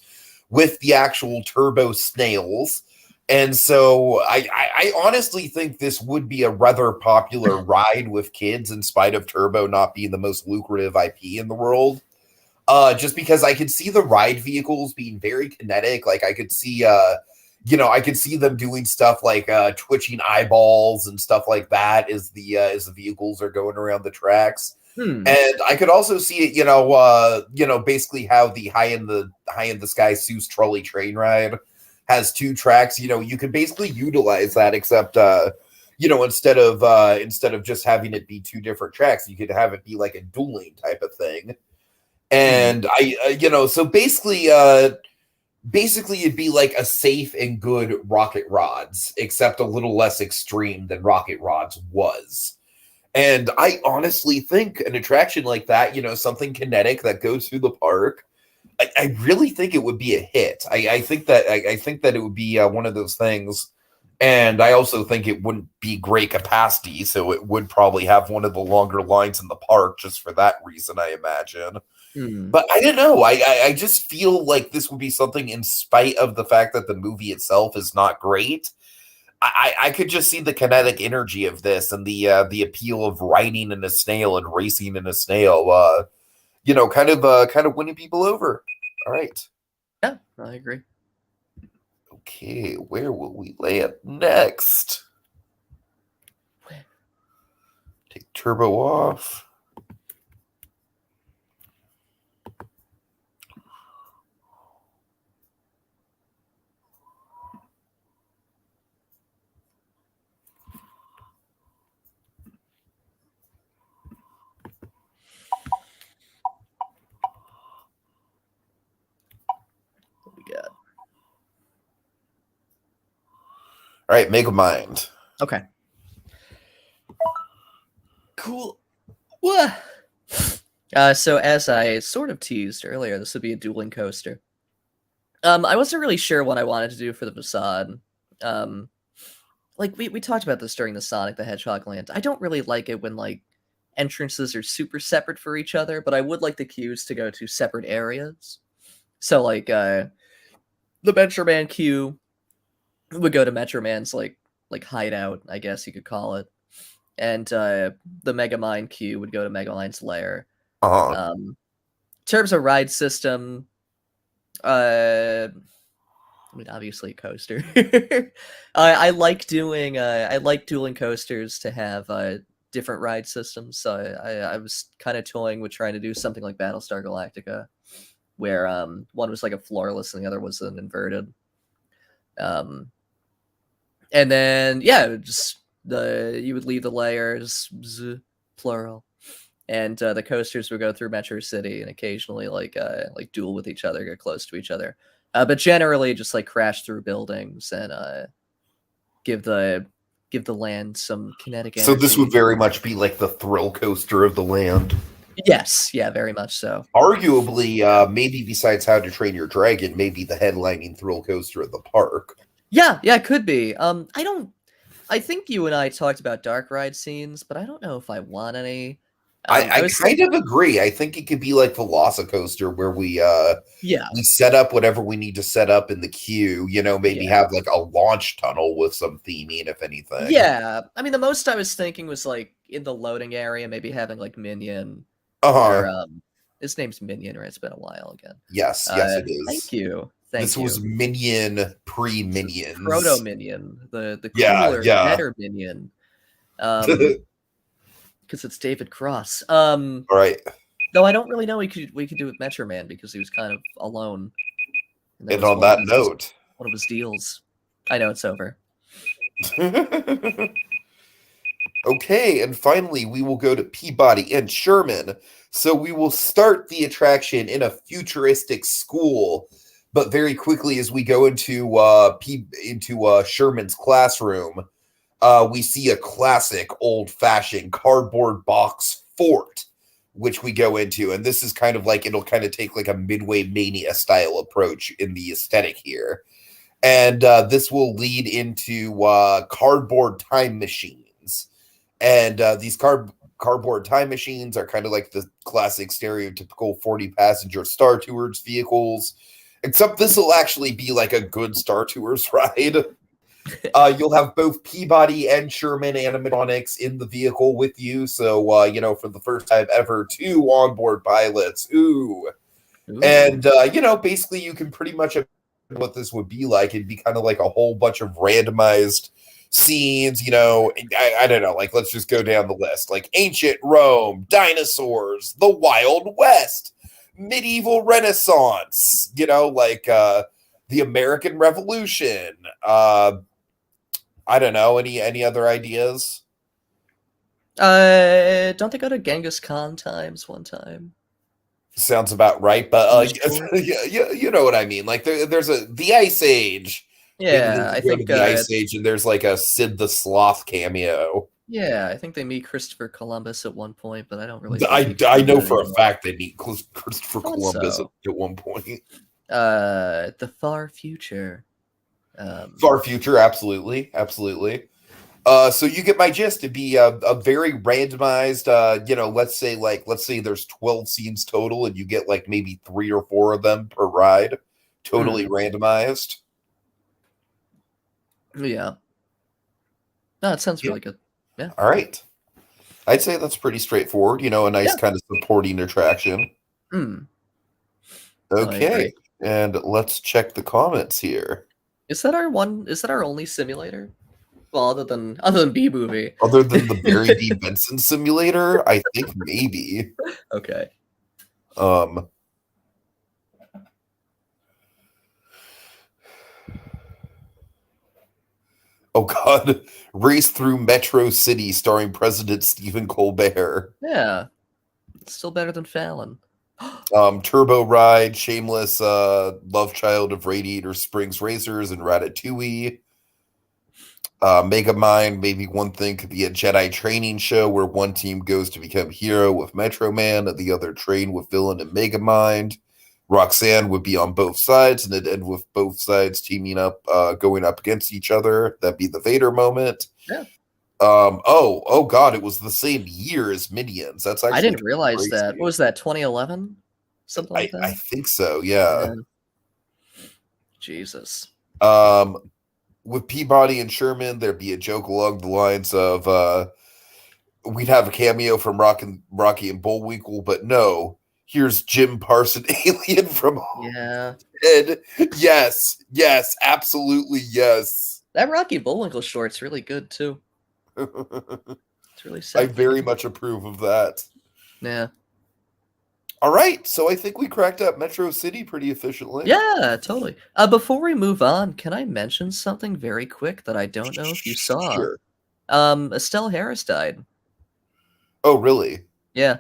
with the actual turbo snails. And so I honestly think this would be a rather popular ride with kids in spite of Turbo not being the most lucrative IP in the world. Just because I could see the ride vehicles being very kinetic. Like I could see, I could see them doing stuff like twitching eyeballs and stuff like that as the vehicles are going around the tracks. And I could also see it, basically how the high in the sky Seuss trolley train ride has two tracks. You could basically utilize that, except instead of just having it be two different tracks, you could have it be like a dueling type of thing. And so basically it'd be like a safe and good Rocket Rods, except a little less extreme than Rocket Rods was. And I honestly think an attraction like that, something kinetic that goes through the park, I really think it would be a hit. I think that it would be one of those things, and I also think it wouldn't be great capacity, so it would probably have one of the longer lines in the park just for that reason, I imagine. But I don't know. I just feel like this would be something, in spite of the fact that the movie itself is not great. I could just see the kinetic energy of this and the appeal of riding in a snail and racing in a snail. Kind of winning people over. All right. Yeah, I agree. Okay, where will we land next? Take Turbo off. All right, make a mind. Okay. Cool. So as I sort of teased earlier, this would be a dueling coaster. I wasn't really sure what I wanted to do for the facade. Like we talked about this during the Sonic the Hedgehog land. I don't really like it when like entrances are super separate for each other, but I would like the queues to go to separate areas. So like the Metro Man queue would go to Metro Man's like hideout, I guess you could call it, and the Megamind queue would go to Megamind's lair. In terms of ride system, I mean, obviously a coaster. I like dueling coasters to have different ride systems. So I was kind of toying with trying to do something like Battlestar Galactica, where one was like a floorless and the other was an inverted. And then just you would leave the layers, plural, and the coasters would go through Metro City and occasionally like duel with each other, get close to each other, but generally just like crash through buildings and give the land some kinetic energy. So this would very much be like the thrill coaster of the land. Yes, yeah, very much so. Arguably, maybe besides How to Train Your Dragon, maybe the headlining thrill coaster at the park. Yeah, it could be. I think you and I talked about dark ride scenes, but I don't know if I want any. I kind of agree. I think it could be like Velocicoaster, where we set up whatever we need to set up in the queue. Maybe have like a launch tunnel with some theming, if anything. Yeah, I mean, the most I was thinking was like in the loading area, maybe having like Minion. Or, his name's Minion, right? It's been a while again. Yes, it is. Thank you. This was Minion pre-Minions. Proto Minion, the cooler, better Minion. Because it's David Cross. Right. Though I don't really know we could do with Metro Man because he was kind of alone. And on that note, one of his deals. I know it's over. Okay, and finally we will go to Peabody and Sherman. So we will start the attraction in a futuristic school, but very quickly as we go into Sherman's classroom, we see a classic old-fashioned cardboard box fort, which we go into, and this is kind of like it'll kind of take like a Midway Mania style approach in the aesthetic here, and this will lead into cardboard time machines, and these cardboard time machines are kind of like the classic stereotypical 40-passenger Star Tours vehicles, except this will actually be like a good Star Tours ride. You'll have both Peabody and Sherman animatronics in the vehicle with you. So, for the first time ever, 2 onboard pilots. Ooh. And, basically you can pretty much imagine what this would be like. It'd be kind of like a whole bunch of randomized scenes, I don't know, like, let's just go down the list. Like ancient Rome, dinosaurs, the Wild West, medieval Renaissance, the American Revolution. I don't know. Any other ideas? Don't they go to Genghis Khan times one time? Sounds about right, but you know what I mean. Like there's the Ice Age. Yeah, I think the Ice Age, and there's like a Sid the Sloth cameo. Yeah, I think they meet Christopher Columbus at one point, but I don't really. I know for a fact they meet Christopher Columbus at one point. The far future. Far future, absolutely. So you get my gist. It'd be a very randomized, let's say there's 12 scenes total and you get like maybe 3 or 4 of them per ride, totally randomized. Yeah. No, it sounds really good. Yeah. All right. I'd say that's pretty straightforward, a nice kind of supporting attraction. Okay. And let's check the comments here. Is that our only simulator? Well, other than B-Movie. Other than the Barry D. Benson simulator, I think maybe. Okay. Oh God, Race Through Metro City starring President Stephen Colbert. Yeah. It's still better than Fallon. Turbo Ride, Shameless, Love Child of Radiator Springs Racers, and Ratatouille. Megamind, maybe one thing could be a Jedi training show where one team goes to become hero with Metro Man and the other train with villain and Megamind. Roxanne would be on both sides, and it'd end with both sides teaming up, going up against each other. That'd be the Vader moment. Yeah. Oh God, it was the same year as Minions. That's actually I didn't realize crazy. That. What was that? 2011? Something like that. I think so. Yeah. Jesus. With Peabody and Sherman, there'd be a joke along the lines of, we'd have a cameo from Rocky and Bullwinkle, but no, here's Jim Parson, alien from Ed. Yes, absolutely yes. That Rocky Bullwinkle short's really good too. It's really sad. I very much approve of that. Yeah. All right, so I think we cracked up Metro City pretty efficiently. Yeah, totally. Before we move on, can I mention something very quick that I don't know if you saw? Sure. Estelle Harris died. Oh, really? Yeah,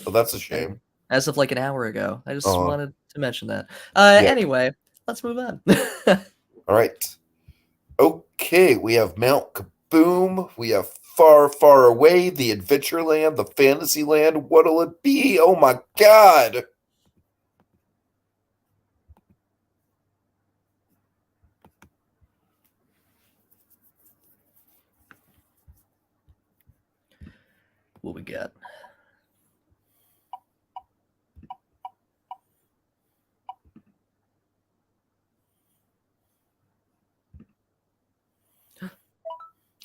Oh, that's a shame. as of like an hour ago. I just Uh, wanted to mention that. yeah. Anyway, let's move on. All right. Okay, we have Mount Kaboom. We have Far, Far Away, the Adventureland, the Fantasyland. What'll it be? Oh my God. What we got?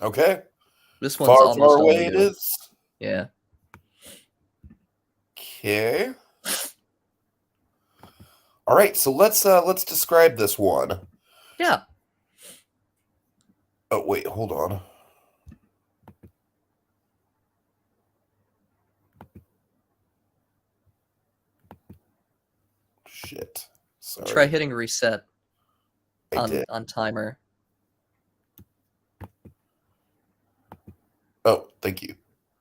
Okay. This one's Far, almost Far all Away it new. is. Yeah. Okay. All right, so let's describe this one. Yeah. Oh, wait, hold on. Shit. Sorry. Try hitting reset I did. on timer. Oh, thank you.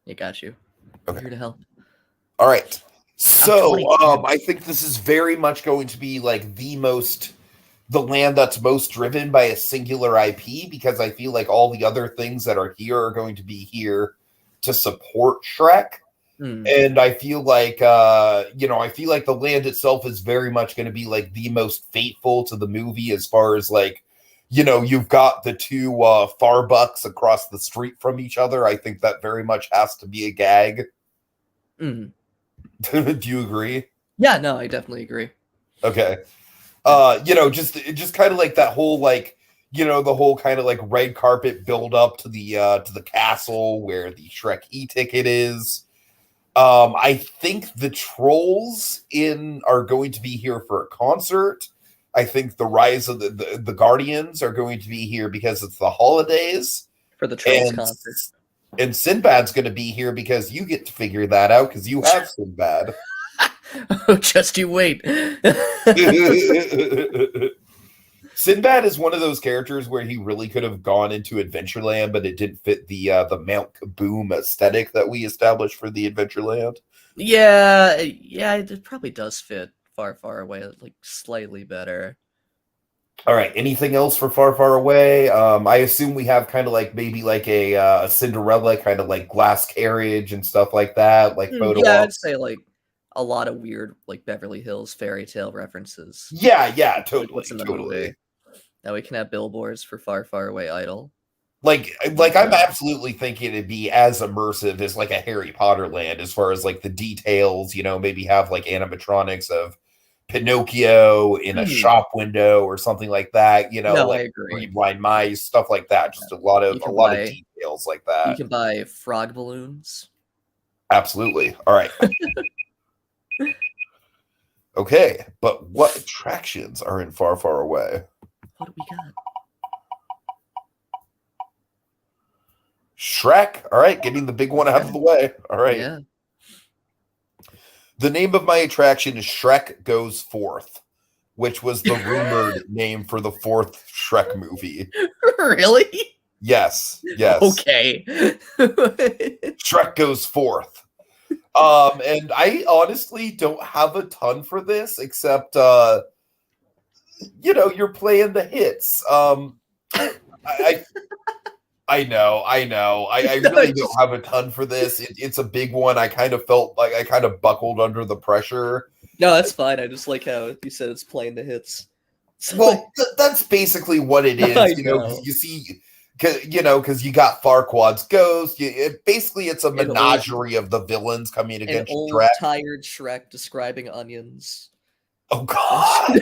It got you. Okay. Here to help. All right. So, 2010. I think this is very much going to be like the land that's most driven by a singular IP, because I feel like all the other things that are here are going to be here to support Shrek. And I feel like, I feel like the land itself is very much going to be like the most faithful to the movie, as far as like, you've got the two Farbucks across the street from each other. I think that very much has to be a gag. Mm. Do you agree? Yeah, no, I definitely agree. Okay. Just kind of like that whole like, the whole kind of like red carpet build up to the castle where the Shrek e-ticket is. I think the trolls are going to be here for a concert. I think the rise of the Guardians are going to be here because it's the holidays. For the Trolls concert. And Sinbad's going to be here because you get to figure that out because you have Sinbad. Oh, just you wait. Sinbad is one of those characters where he really could have gone into Adventureland, but it didn't fit the Mount Kaboom aesthetic that we established for the Adventureland. Yeah, it probably does fit Far, Far Away, like slightly better. All right. Anything else for Far, Far Away? I assume we have kind of like maybe like a Cinderella kind of like glass carriage and stuff like that, like photo Yeah, I'd ops. say like a lot of weird like Beverly Hills fairy tale references. Yeah, Like what's in the totally. movie. Now we can have billboards for Far, Far Away Idol. Like I'm absolutely thinking it'd be as immersive as like a Harry Potter land, as far as like the details, maybe have like animatronics of Pinocchio in a shop window or something like that, No, like I agree. Three Blind Mice, stuff like that. Just a lot of details like that. You can buy frog balloons. Absolutely. All right. Okay, but what attractions are in Far, Far Away? What do we got? Shrek. All right, getting the big one out of the way. All right. Yeah. The name of my attraction is Shrek Goes Forth, which was the rumored name for the fourth Shrek movie. Really? Yes. Okay. Shrek Goes Forth. And I honestly don't have a ton for this, except you're playing the hits. I know. I really don't have a ton for this. It's a big one. I kind of felt like I kind of buckled under the pressure. No, that's fine. I just like how you said it's playing the hits. Well, that's basically what it is. You see, because you got Farquaad's ghost. It's a menagerie of the villains coming against old, Shrek. Tired Shrek describing onions. Oh God.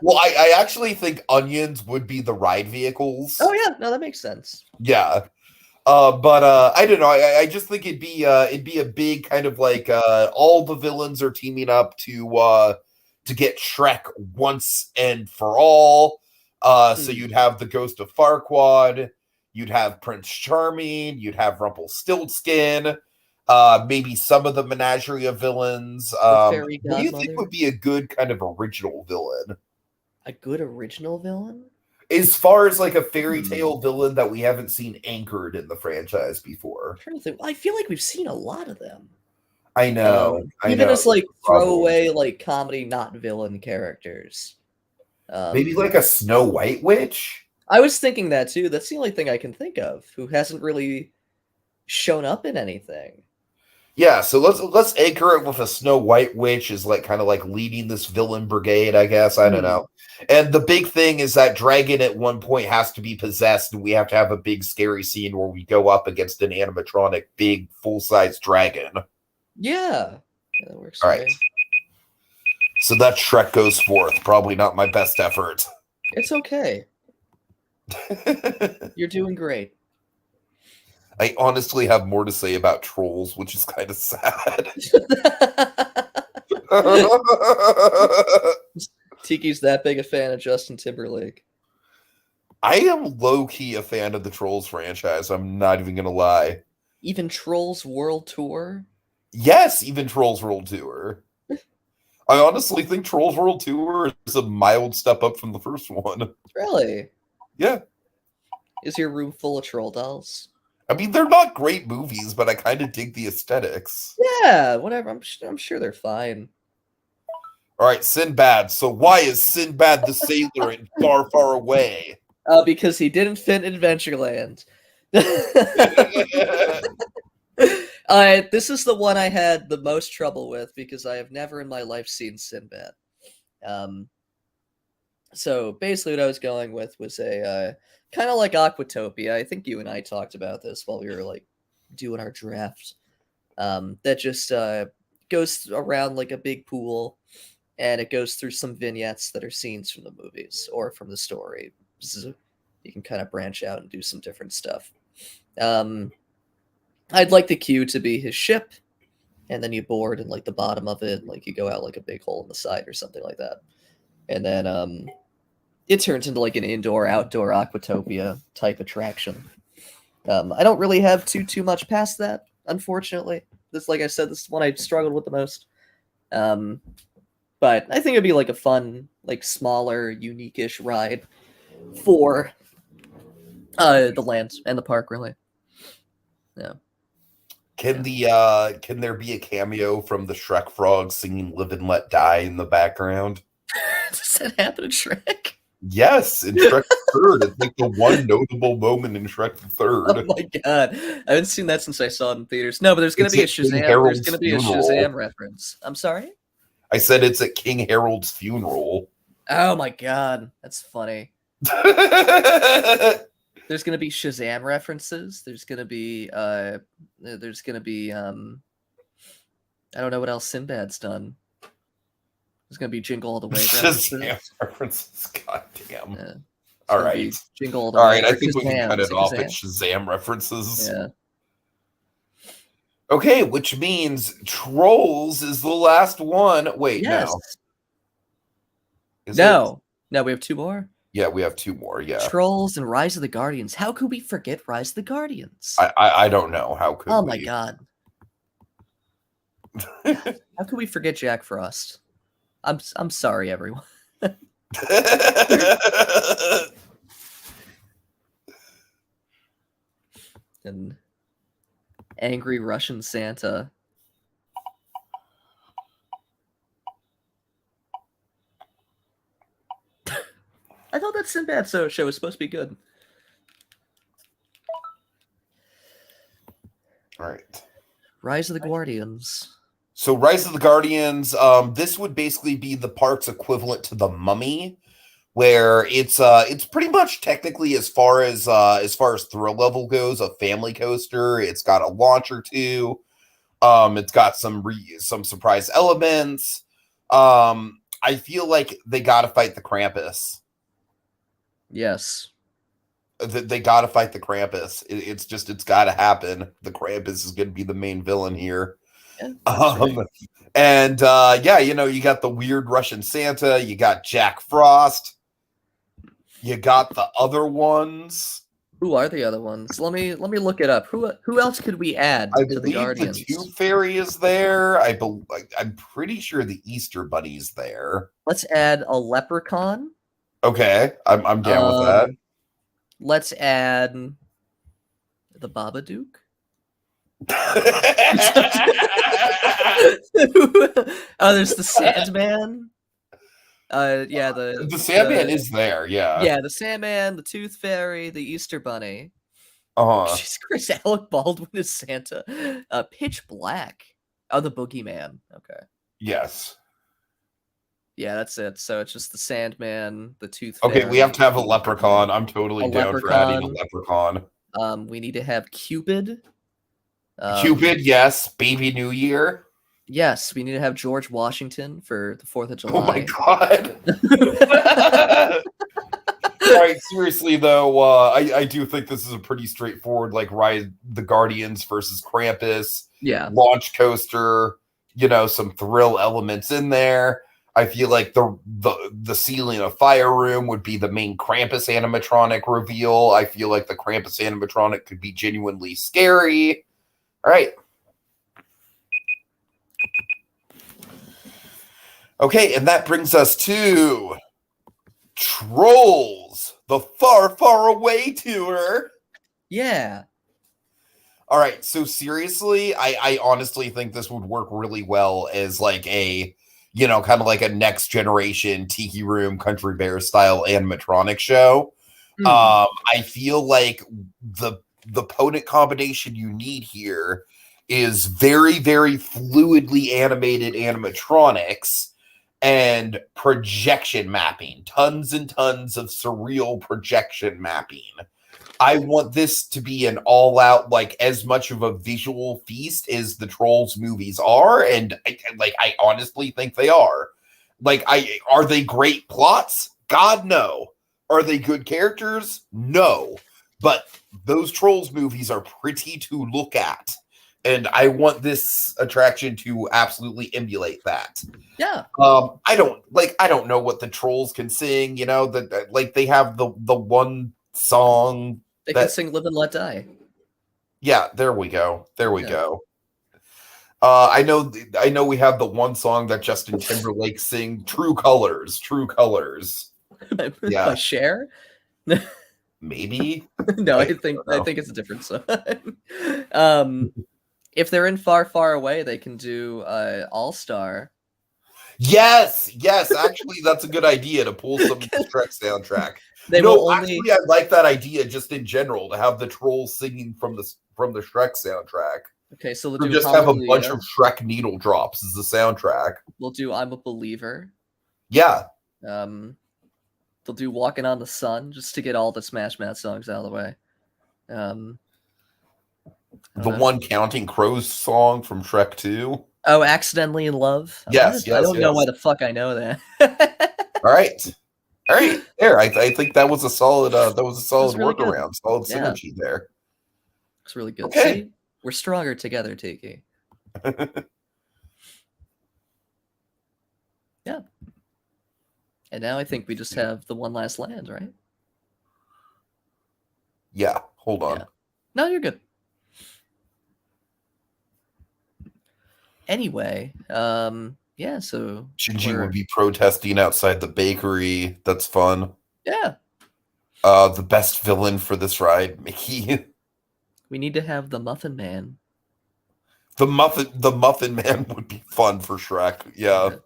Well, I actually think onions would be the ride vehicles. Oh yeah, no, that makes sense. Yeah. But I don't know. I just think it'd be a big kind of like all the villains are teaming up to get Shrek once and for all. So you'd have the ghost of Farquaad, you'd have Prince Charming, you'd have Rumpelstiltskin. Maybe some of the menagerie of villains. The fairy What do you think godmother? would be a good kind of original villain? A good original villain? As far as like a fairy Hmm. tale villain that we haven't seen anchored in the franchise before. I'm trying to think. I feel like we've seen a lot of them. I know. Even as like Problem. throwaway like comedy, not villain characters. Maybe like a Snow White witch? I was thinking that too. That's the only thing I can think of who hasn't really shown up in anything. Yeah, so let's anchor it with a Snow White witch is like kind of like leading this villain brigade, I guess. I don't know. And the big thing is that dragon at one point has to be possessed, and we have to have a big scary scene where we go up against an animatronic, big, full-size dragon. Yeah, that works. All right. So that Shrek goes forth. Probably not my best effort. It's okay. You're doing great. I honestly have more to say about trolls, which is kind of sad. Tiki's that big a fan of Justin Timberlake. I am low-key a fan of the Trolls franchise. I'm not even going to lie. Even Trolls World Tour? Yes, even Trolls World Tour. I honestly think Trolls World Tour is a mild step up from the first one. Really? Yeah. Is your room full of troll dolls? I mean, they're not great movies, but I kind of dig the aesthetics. Yeah, whatever. I'm sure they're fine. All right, Sinbad. So why is Sinbad the sailor in Far, Far Away? Because he didn't fit in Adventureland. This is the one I had the most trouble with because I have never in my life seen Sinbad. So basically what I was going with was a kind of like Aquatopia. I think you and I talked about this while we were like doing our draft. That just goes around like a big pool, and it goes through some vignettes that are scenes from the movies or from the story. You can kind of branch out and do some different stuff. I'd like the queue to be his ship, and then you board in like the bottom of it, like you go out like a big hole in the side or something like that. And then it turns into like an indoor-outdoor Aquatopia type attraction. I don't really have too much past that, unfortunately. This, like I said, this is one I struggled with the most. But I think it'd be like a fun, like smaller, unique-ish ride for the land and the park, really. Yeah. Can there be a cameo from the Shrek frog singing "Live and Let Die" in the background? Does that happen in Shrek? Yes, in Shrek the Third. It's like the one notable moment in Shrek the Third. Oh my god. I haven't seen that since I saw it in theaters. No, but there's gonna be a Shazam. There's gonna be a Shazam reference. I'm sorry? I said it's at King Harold's funeral. Oh my god. That's funny. There's gonna be Shazam references. There's gonna be I don't know what else Sinbad's done. There's gonna be Jingle All the Way Shazam references. God damn. Yeah. All right. Jingle All the All Way. right, I think we can cut it off at Shazam references. Yeah. Okay, which means Trolls is the last one. Wait, yes. No. No, we have two more. Yeah, we have two more. Yeah. Trolls and Rise of the Guardians. How could we forget Rise of the Guardians? I don't know. How could Oh we? my god. How could we forget Jack Frost? I'm sorry, everyone. And angry Russian Santa. I thought that Sinbad show was supposed to be good. All right. Rise of the Guardians. So Rise of the Guardians, this would basically be the park's equivalent to the Mummy, where it's pretty much technically as far as thrill level goes, a family coaster. It's got a launch or two. It's got some surprise elements. I feel like they got to fight the Krampus. Yes. They got to fight the Krampus. It's got to happen. The Krampus is going to be the main villain here. Yeah, and you got the weird Russian Santa, you got Jack Frost, you got the other ones, Who are the other ones? Let me look it up. Who else could we add I to the believe the Guardians? Tooth Fairy is there. I'm pretty sure the Easter Bunny's there. Let's add a leprechaun. Okay, I'm down with that. Let's add the Babadook. There's the Sandman. Yeah, the Sandman is there. Yeah, yeah, the Sandman, the Tooth Fairy, the Easter Bunny. uh-huh. Chris Alec Baldwin is Santa. Pitch Black. Oh, the Boogeyman. Okay. Yes. Yeah, that's it. So it's just the Sandman, the Tooth Okay, Fairy. we have to have a leprechaun. I'm totally A down for adding a leprechaun. leprechaun. We need to have Cupid. Cupid, yes. Baby New Year. Yes, we need to have George Washington for the 4th of July. Oh my god. All right, seriously though, I do think this is a pretty straightforward, like, Ride the Guardians versus Krampus. Yeah. Launch coaster, some thrill elements in there. I feel like the ceiling of Fire Room would be the main Krampus animatronic reveal. I feel like the Krampus animatronic could be genuinely scary. All right. Okay, and that brings us to Trolls, the Far, Far Away tour. Yeah. All right, so seriously, I honestly think this would work really well as like a, kind of like a next generation Tiki Room Country Bear style animatronic show. I feel like the potent combination you need here is very, very fluidly animated animatronics and projection mapping. Tons and tons of surreal projection mapping. I want this to be an all-out, like, as much of a visual feast as the Trolls movies are, and I honestly think they are. Like, are they great plots? God, no. Are they good characters? No. But those Trolls movies are pretty to look at, and I want this attraction to absolutely emulate that. Yeah. I don't know what the Trolls can sing. That like they have the one song. They can sing "Live and Let Die." Yeah, there we go. There we go. I know we have the one song that Justin Timberlake sing, "True Colors." True Colors. By Cher? Maybe. No, I think it's a different song. If they're in Far, Far Away, they can do All Star. Yes. Actually, that's a good idea to pull some of the Shrek soundtrack. Actually, I like that idea just in general to have the Trolls singing from the Shrek soundtrack. Okay, so we'll just have a bunch of Shrek needle drops as the soundtrack. We'll do "I'm a Believer." Yeah. They'll do "Walking on the Sun" just to get all the Smash Mouth songs out of the way. The one Counting Crows song from Shrek 2. Oh, "Accidentally in Love." Yes. I don't know why the fuck I know that. All right. There. I think that was a solid. That was a solid really workaround. Solid synergy there. It's really good. Okay. See, we're stronger together, Tiki. Yeah. And now I think we just have the one last land, right? Yeah. Hold on. Yeah. No, you're good. Anyway, yeah, so Shinji would be protesting outside the bakery. That's fun. Yeah. The best villain for this ride, Mickey. We need to have the Muffin Man. The Muffin Man would be fun for Shrek. Yeah.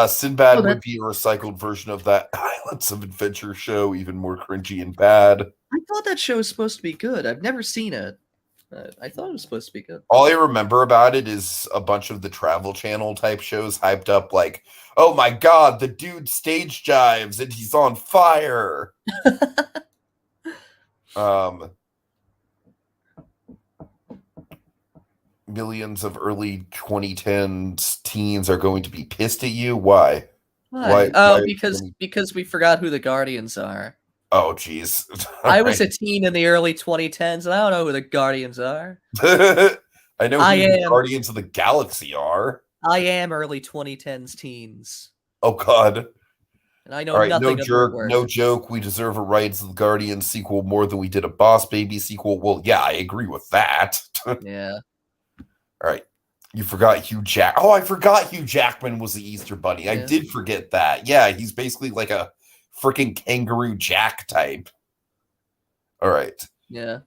Sinbad would be a recycled version of that Islands of Adventure show, even more cringy and bad. I thought that show was supposed to be good. I've never seen it. I thought it was supposed to be good. All I remember about it is a bunch of the Travel Channel type shows hyped up like, oh my god, the dude stage jives and he's on fire. Millions of early 2010s teens are going to be pissed at you. Why? Oh, because we forgot who the Guardians are. Oh, jeez. I was a teen in the early 2010s, and I don't know who the Guardians are. I know who the Guardians of the Galaxy are. I am early 2010s teens. Oh, God. And I know All right, nothing of their work. no joke. We deserve a Rides of the Guardian sequel more than we did a Boss Baby sequel. Well, yeah, I agree with that. Yeah. All right. You forgot Hugh Jack. Oh, I forgot Hugh Jackman was the Easter Bunny. I Yeah. did forget that. Yeah, he's basically like a freaking Kangaroo Jack type. All right. Yeah.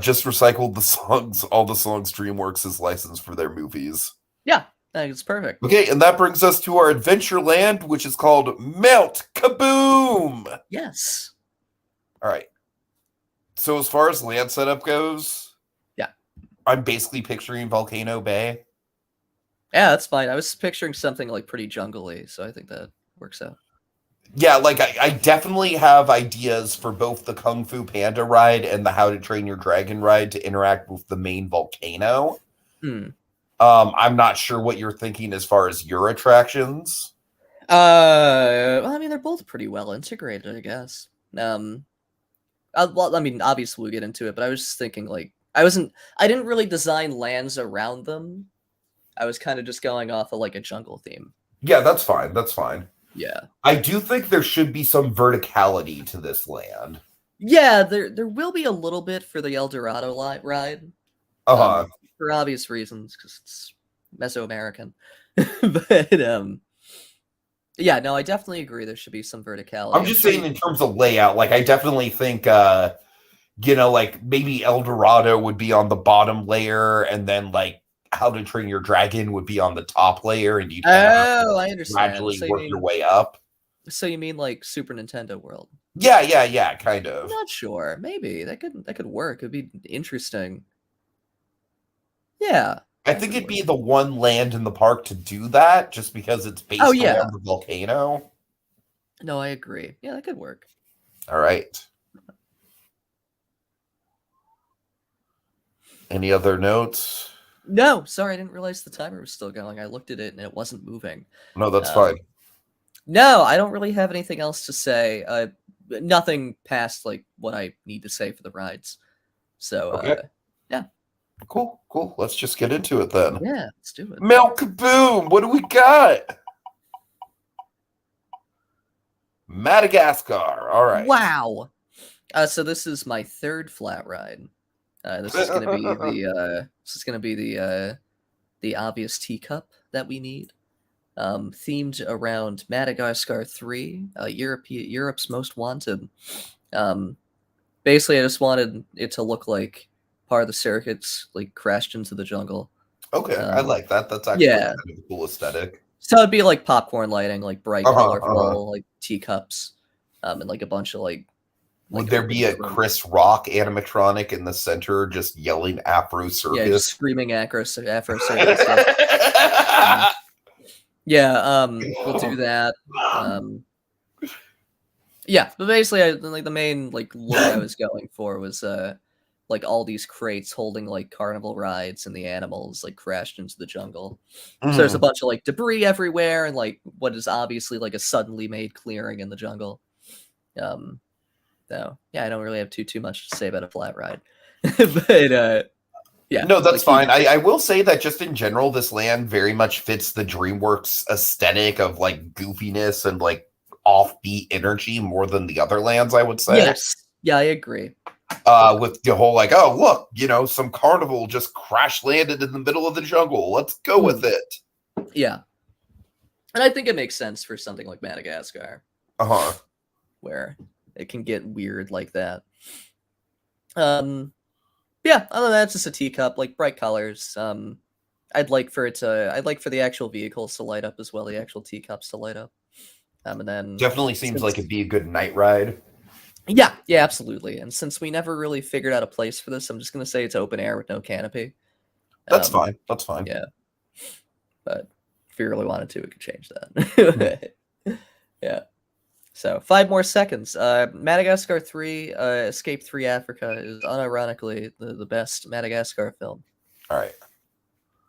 Just recycled the songs, all the songs Dreamworks is licensed for their movies. Yeah. I think it's perfect. Okay, and that brings us to our Adventureland, which is called Melt Kaboom! Yes. All right. So as far as land setup goes, yeah, I'm basically picturing Volcano Bay. Yeah, that's fine. I was picturing something like pretty jungly, so I think that works out. Yeah, like I definitely have ideas for both the Kung Fu Panda ride and the How to Train Your Dragon ride to interact with the main volcano. I'm not sure what you're thinking as far as your attractions. Well, I mean, they're both pretty well integrated, I guess. Well, I mean, obviously we'll get into it, but I was just thinking, like, I didn't really design lands around them. I was kind of just going off of like a jungle theme. Yeah, that's fine. That's fine. Yeah. I do think there should be some verticality to this land. Yeah, there will be a little bit for the El Dorado ride. For obvious reasons, because it's Mesoamerican. But yeah, no, I definitely agree there should be some verticality. I'm just saying in terms of layout, like I definitely think like maybe El Dorado would be on the bottom layer, and then like How to Train Your Dragon would be on the top layer, and you'd I understand. gradually work your way up. So you mean like Super Nintendo World? Yeah, kind of. I'm not sure. Maybe that could work. It'd be interesting. Yeah. I think it'd be the one land in the park to do that, just because it's based around the volcano. No, I agree. Yeah, that could work. All right. Any other notes? No, sorry, I didn't realize the timer was still going. I looked at it and it wasn't moving. No, that's fine. No, I don't really have anything else to say. Nothing past like what I need to say for the rides. So, yeah. Cool. Let's just get into it then. Yeah, let's do it. Melt Kaboom! What do we got? Madagascar. All right. Wow. So this is my third flat ride. This is going to be the obvious teacup that we need. Themed around Madagascar 3, Europe's Most Wanted. Basically, I just wanted it to look like part of the circuits like crashed into the jungle. Okay, I like that. That's actually kind of a cool aesthetic. So it'd be like popcorn lighting, like bright, colorful, like teacups, and like a bunch of like. Would there be a Chris Rock animatronic in the center just yelling Afro Circus? Yeah, just screaming Afro Circus. Yeah, we'll do that. Yeah, but basically, like the main like look I was going for was like all these crates holding like carnival rides, and the animals like crashed into the jungle. So there's a bunch of like debris everywhere, and like what is obviously like a suddenly made clearing in the jungle. So yeah, I don't really have too much to say about a flat ride, but yeah. No, that's fine. I will say that just in general, this land very much fits the Dreamworks aesthetic of like goofiness and like offbeat energy more than the other lands, I would say. Yes. Yeah, I agree. With the whole like, oh look, some carnival just crash landed in the middle of the jungle. Let's go with it. Yeah. And I think it makes sense for something like Madagascar. Where it can get weird like that. Yeah, other than that, it's just a teacup, like bright colors. I'd like for the actual vehicles to light up as well, the actual teacups to light up. And then definitely seems like it'd be a good night ride. Yeah, absolutely. And since we never really figured out a place for this, I'm just gonna say it's open air with no canopy. That's fine. That's fine. Yeah. But if you really wanted to, we could change that. Yeah. So 5 more seconds. Madagascar 3, Escape 3 Africa is unironically the best Madagascar film. All right.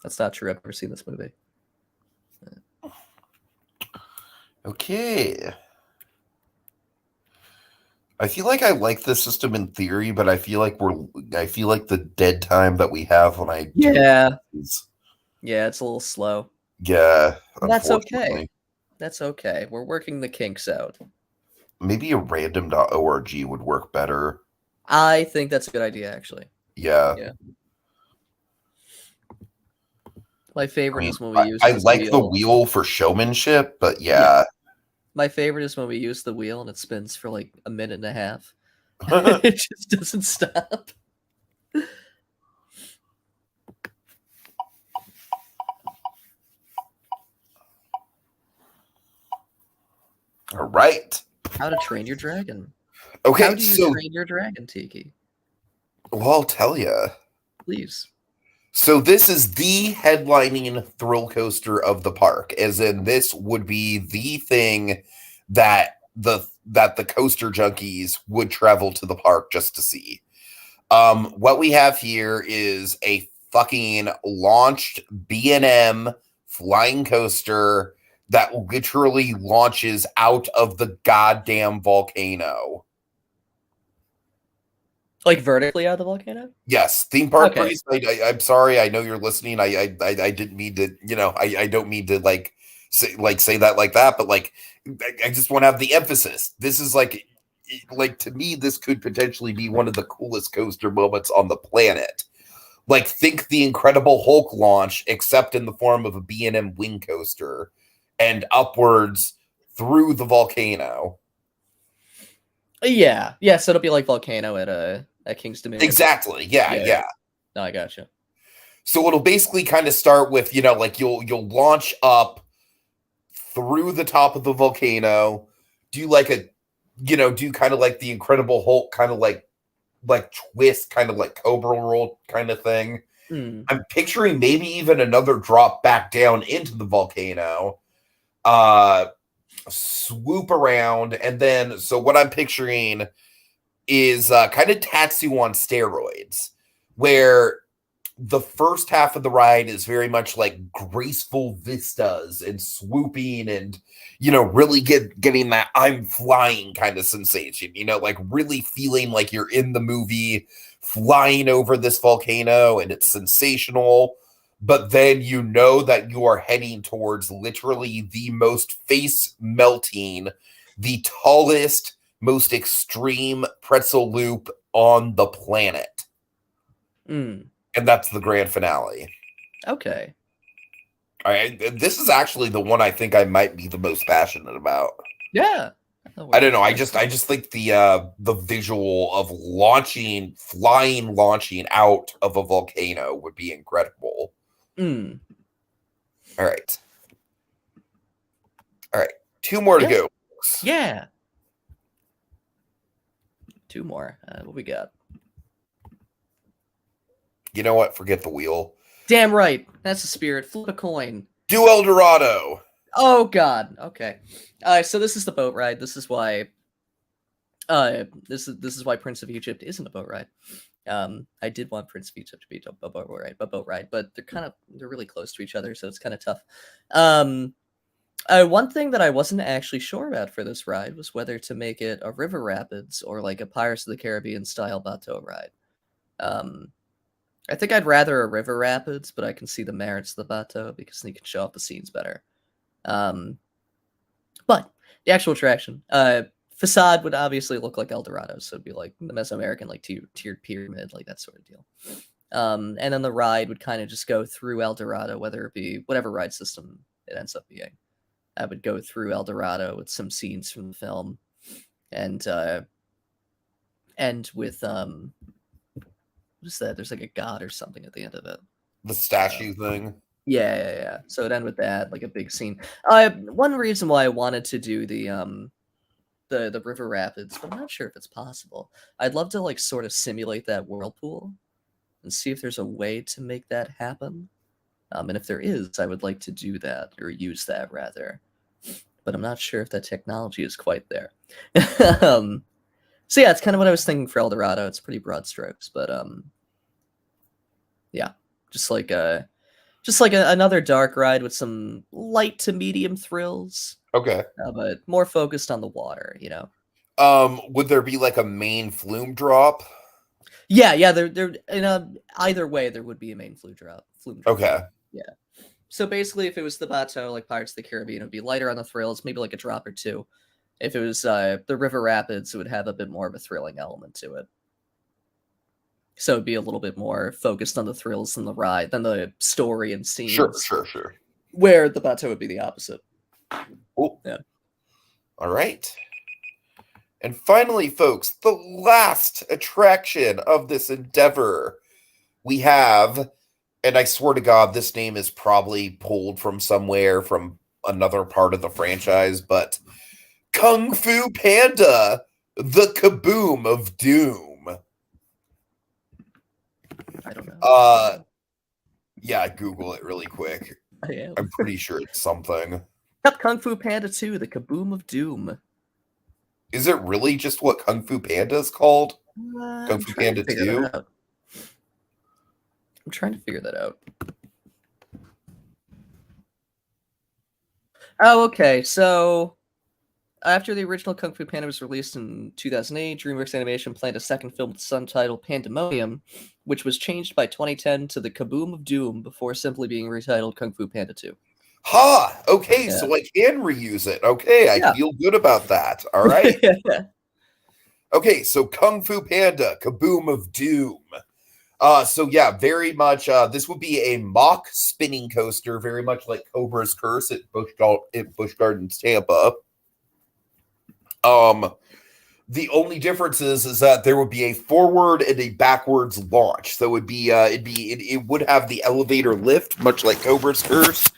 That's not true. I've never seen this movie. Okay. I feel like I like this system in theory, but I feel like the dead time that we have when I yeah, it's a little slow. Yeah, that's okay. That's okay. We're working the kinks out. Maybe a random.org would work better. I think that's a good idea, actually. Yeah. Yeah. My I favorite mean, is when we use I this like the wheel. wheel for showmanship, but Yeah. yeah. My favorite is when we use the wheel and it spins for like a minute and a half. It just doesn't stop. All right. How to train your dragon. Okay, How do you so train your dragon, Tiki? well, I'll tell you. Please. So this is the headlining thrill coaster of the park, as in this would be the thing that the coaster junkies would travel to the park just to see. What we have here is a fucking launched B&M flying coaster that literally launches out of the goddamn volcano. Like vertically out of the volcano? Yes, theme park Okay. priest. I'm sorry. I know you're listening. I didn't mean to. I don't mean to say that like that. But like, I just want to have the emphasis. This is like to me, this could potentially be one of the coolest coaster moments on the planet. Like, think the Incredible Hulk launch, except in the form of a B&M wing coaster, and upwards through the volcano. Yeah. So it'll be like volcano at King's Dominion. Exactly. Yeah. No, I gotcha. So it'll basically kind of start with, like you'll launch up through the top of the volcano, do kind of like the Incredible Hulk kind of like twist, kind of like Cobra roll kind of thing. I'm picturing maybe even another drop back down into the volcano, swoop around, and then so what I'm picturing is kind of Tatsu on steroids, where the first half of the ride is very much like graceful vistas and swooping and, really getting that I'm flying kind of sensation, like really feeling like you're in the movie flying over this volcano and it's sensational. But then that you are heading towards literally the most face melting, the tallest, most extreme pretzel loop on the planet. And that's the grand finale. Okay. All right. This is actually the one I think I might be the most passionate about. Yeah. I don't know. I just think the visual of launching out of a volcano would be incredible. All right. 2 more to go. Yeah. 2 more. What we got? You know what? Forget the wheel. Damn right. That's the spirit. Flip a coin. Do El Dorado. Oh God. Okay. So this is the boat ride. This is why. This is why Prince of Egypt isn't a boat ride. I did want Prince of Egypt to be a boat ride, but they're really close to each other, so it's kind of tough. One thing that I wasn't actually sure about for this ride was whether to make it a river rapids or like a Pirates of the Caribbean style bateau ride. I think I'd rather a river rapids, but I can see the merits of the bateau because they can show off the scenes better. But the actual attraction, facade would obviously look like El Dorado, so it'd be like the Mesoamerican, like tiered pyramid, like that sort of deal. And then the ride would kind of just go through El Dorado, whether it be whatever ride system it ends up being. I would go through El Dorado with some scenes from the film, and end with what is that? There's like a god or something at the end of it. The statue thing. Yeah. So it'd end with that, like a big scene. One reason why I wanted to do the river rapids, but I'm not sure if it's possible. I'd love to like sort of simulate that whirlpool and see if there's a way to make that happen. And if there is, I would like to do that, or use that rather. But I'm not sure if that technology is quite there. So yeah, it's kind of what I was thinking for El Dorado. It's pretty broad strokes, but yeah, just like another dark ride with some light to medium thrills. Okay. But more focused on the water, Would there be like a main flume drop? Yeah. There. Either way, there would be a main flume drop. Okay. Yeah. So basically, if it was the Bateau, like Pirates of the Caribbean, it would be lighter on the thrills, maybe like a drop or two. If it was the River Rapids, it would have a bit more of a thrilling element to it. So it'd be a little bit more focused on the thrills than the ride, than the story and scenes. Sure. Where the Bateau would be the opposite. Cool. Yeah. All right. And finally, folks, the last attraction of this endeavor we have, and I swear to God, this name is probably pulled from somewhere from another part of the franchise, but Kung Fu Panda, the Kaboom of Doom. I don't know. Yeah, Google it really quick. I am. I'm pretty sure it's something. Yep, Kung Fu Panda 2, the Kaboom of Doom. Is it really just what Kung Fu Panda is called? Kung Fu Panda 2? I'm trying to figure that out. Oh, okay. So, after the original Kung Fu Panda was released in 2008, DreamWorks Animation planned a second film with the subtitle Pandemonium, which was changed by 2010 to The Kaboom of Doom before simply being retitled Kung Fu Panda 2. Ha! Okay, Yeah. so I can reuse it. Okay, I feel good about that. All right. Okay, so Kung Fu Panda, Kaboom of Doom. So yeah, very much, this would be a mock spinning coaster, very much like Cobra's Curse at Busch Gardens, Tampa. The only difference is that there would be a forward and a backwards launch. So it would have the elevator lift, much like Cobra's Curse,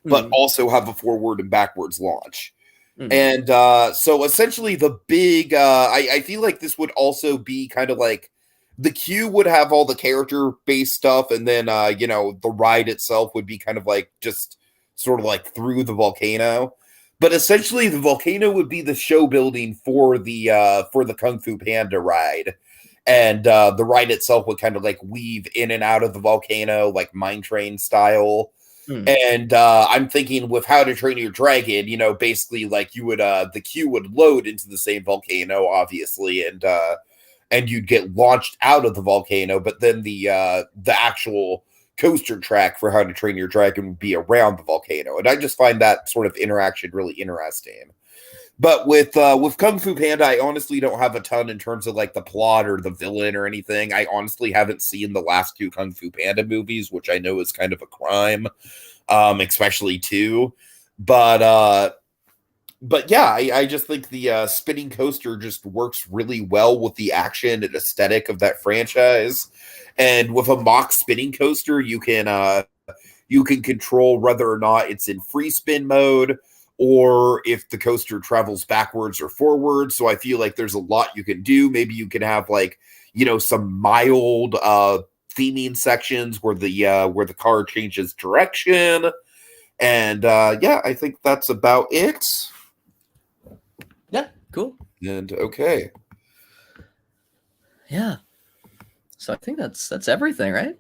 but also have a forward and backwards launch. And so essentially the big, I feel like this would also be kind of like, the queue would have all the character-based stuff, and then, the ride itself would be kind of like just sort of like through the volcano. But essentially, the volcano would be the show building for the Kung Fu Panda ride. And the ride itself would kind of like weave in and out of the volcano, like Mine Train style. And I'm thinking with How to Train Your Dragon, basically like you would, the queue would load into the same volcano, obviously, and you'd get launched out of the volcano, but then the actual coaster track for How to Train Your Dragon would be around the volcano. And I just find that sort of interaction really interesting. But with Kung Fu Panda, I honestly don't have a ton in terms of like the plot or the villain or anything. I honestly haven't seen the last two Kung Fu Panda movies, which I know is kind of a crime, especially 2. But yeah, I just think the spinning coaster just works really well with the action and aesthetic of that franchise. And with a mock spinning coaster, you can control whether or not it's in free spin mode or if the coaster travels backwards or forward. So I feel like there's a lot you can do. Maybe you can have like, some mild theming sections where the car changes direction. And I think that's about it. Yeah, cool. And okay. Yeah. So I think that's everything, right?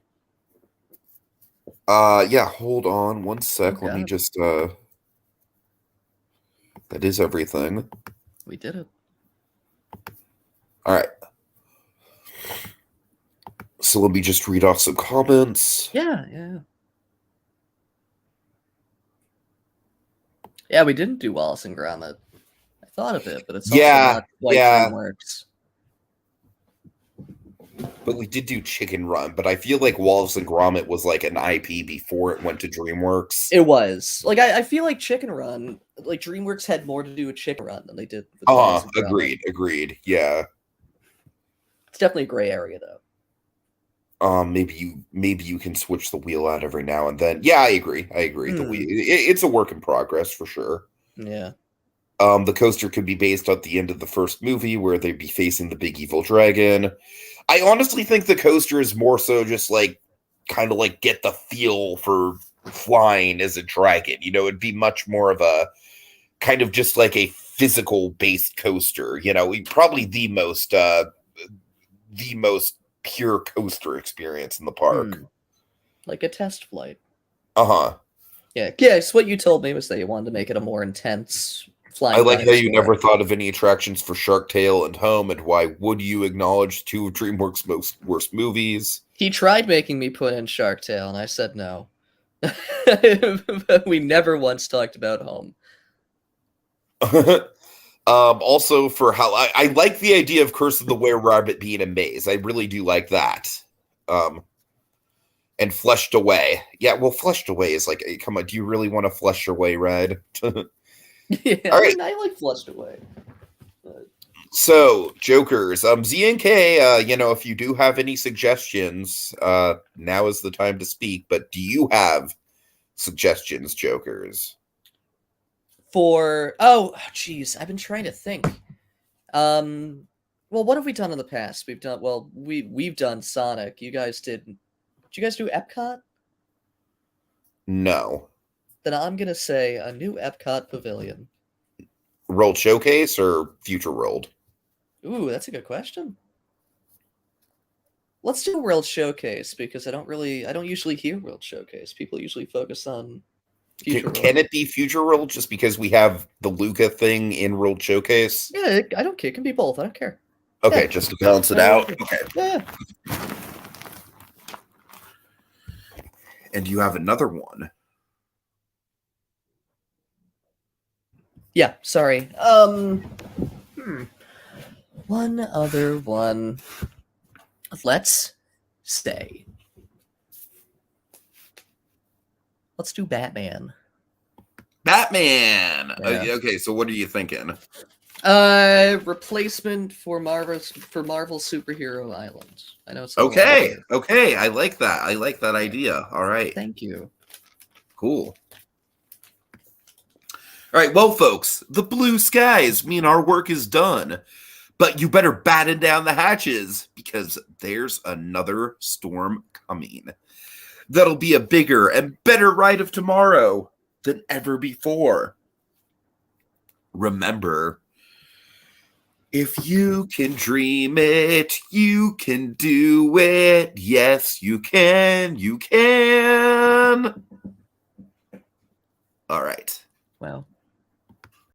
Yeah, hold on one sec. Let me just that is everything. We did it. All right. So let me just read off some comments. Yeah. Yeah, we didn't do Wallace and Gromit. I thought of it, but it's also not quite Dreamworks. But we did do Chicken Run, but I feel like Wallace and Gromit was like an IP before it went to DreamWorks. It was. Like, I feel like Chicken Run, like DreamWorks had more to do with Chicken Run than they did with Wallace and Gromit. Agreed. Yeah. It's definitely a gray area, though. Maybe you can switch the wheel out every now and then. Yeah, I agree. The wheel, it's a work in progress for sure. Yeah. The coaster could be based at the end of the first movie where they'd be facing the big evil dragon. I honestly think the coaster is more so just like kind of like get the feel for flying as a dragon. It'd be much more of a kind of just like a physical based coaster. Probably the most pure coaster experience in the park. Like a test flight. Yeah, so what you told me was that you wanted to make it a more intense flying. I like how you never thought of any attractions for Shark Tale and Home, and why would you acknowledge 2 of DreamWorks' worst movies? He tried making me put in Shark Tale, and I said no. We never once talked about home. Also, for how I like the idea of Curse of the Were-Rabbit being a maze. I really do like that. And Fleshed Away. Yeah, well, Fleshed Away is like, come on, do you really want a Fleshed Away ride? Yeah, All right. I like Flushed Away. So, Jokers, Z and K, if you do have any suggestions, now is the time to speak. But do you have suggestions, Jokers? Geez, I've been trying to think. Well, what have we done in the past? We've done Sonic. You guys did you guys do Epcot? No. Then I'm gonna say a new Epcot pavilion. World Showcase or Future World? Ooh, that's a good question. Let's do World Showcase because I don't usually hear World Showcase. People usually focus on Future World. Can it be Future World just because we have the Luca thing in World Showcase? Yeah, I don't care. It can be both. I don't care. Okay, Yeah. just to balance it out. Okay. Yeah. And you have another one. Yeah, sorry. One other one. Let's say. Let's do Batman. Batman. Yeah. Okay, so what are you thinking? Replacement for Marvel Superhero Island. I know it's okay. I like that. I like that idea. All right. Thank you. Cool. All right, well, folks, the blue skies mean our work is done. But you better batten down the hatches because there's another storm coming. That'll be a bigger and better ride of tomorrow than ever before. Remember, if you can dream it, you can do it. Yes, you can. You can. All right. Wow.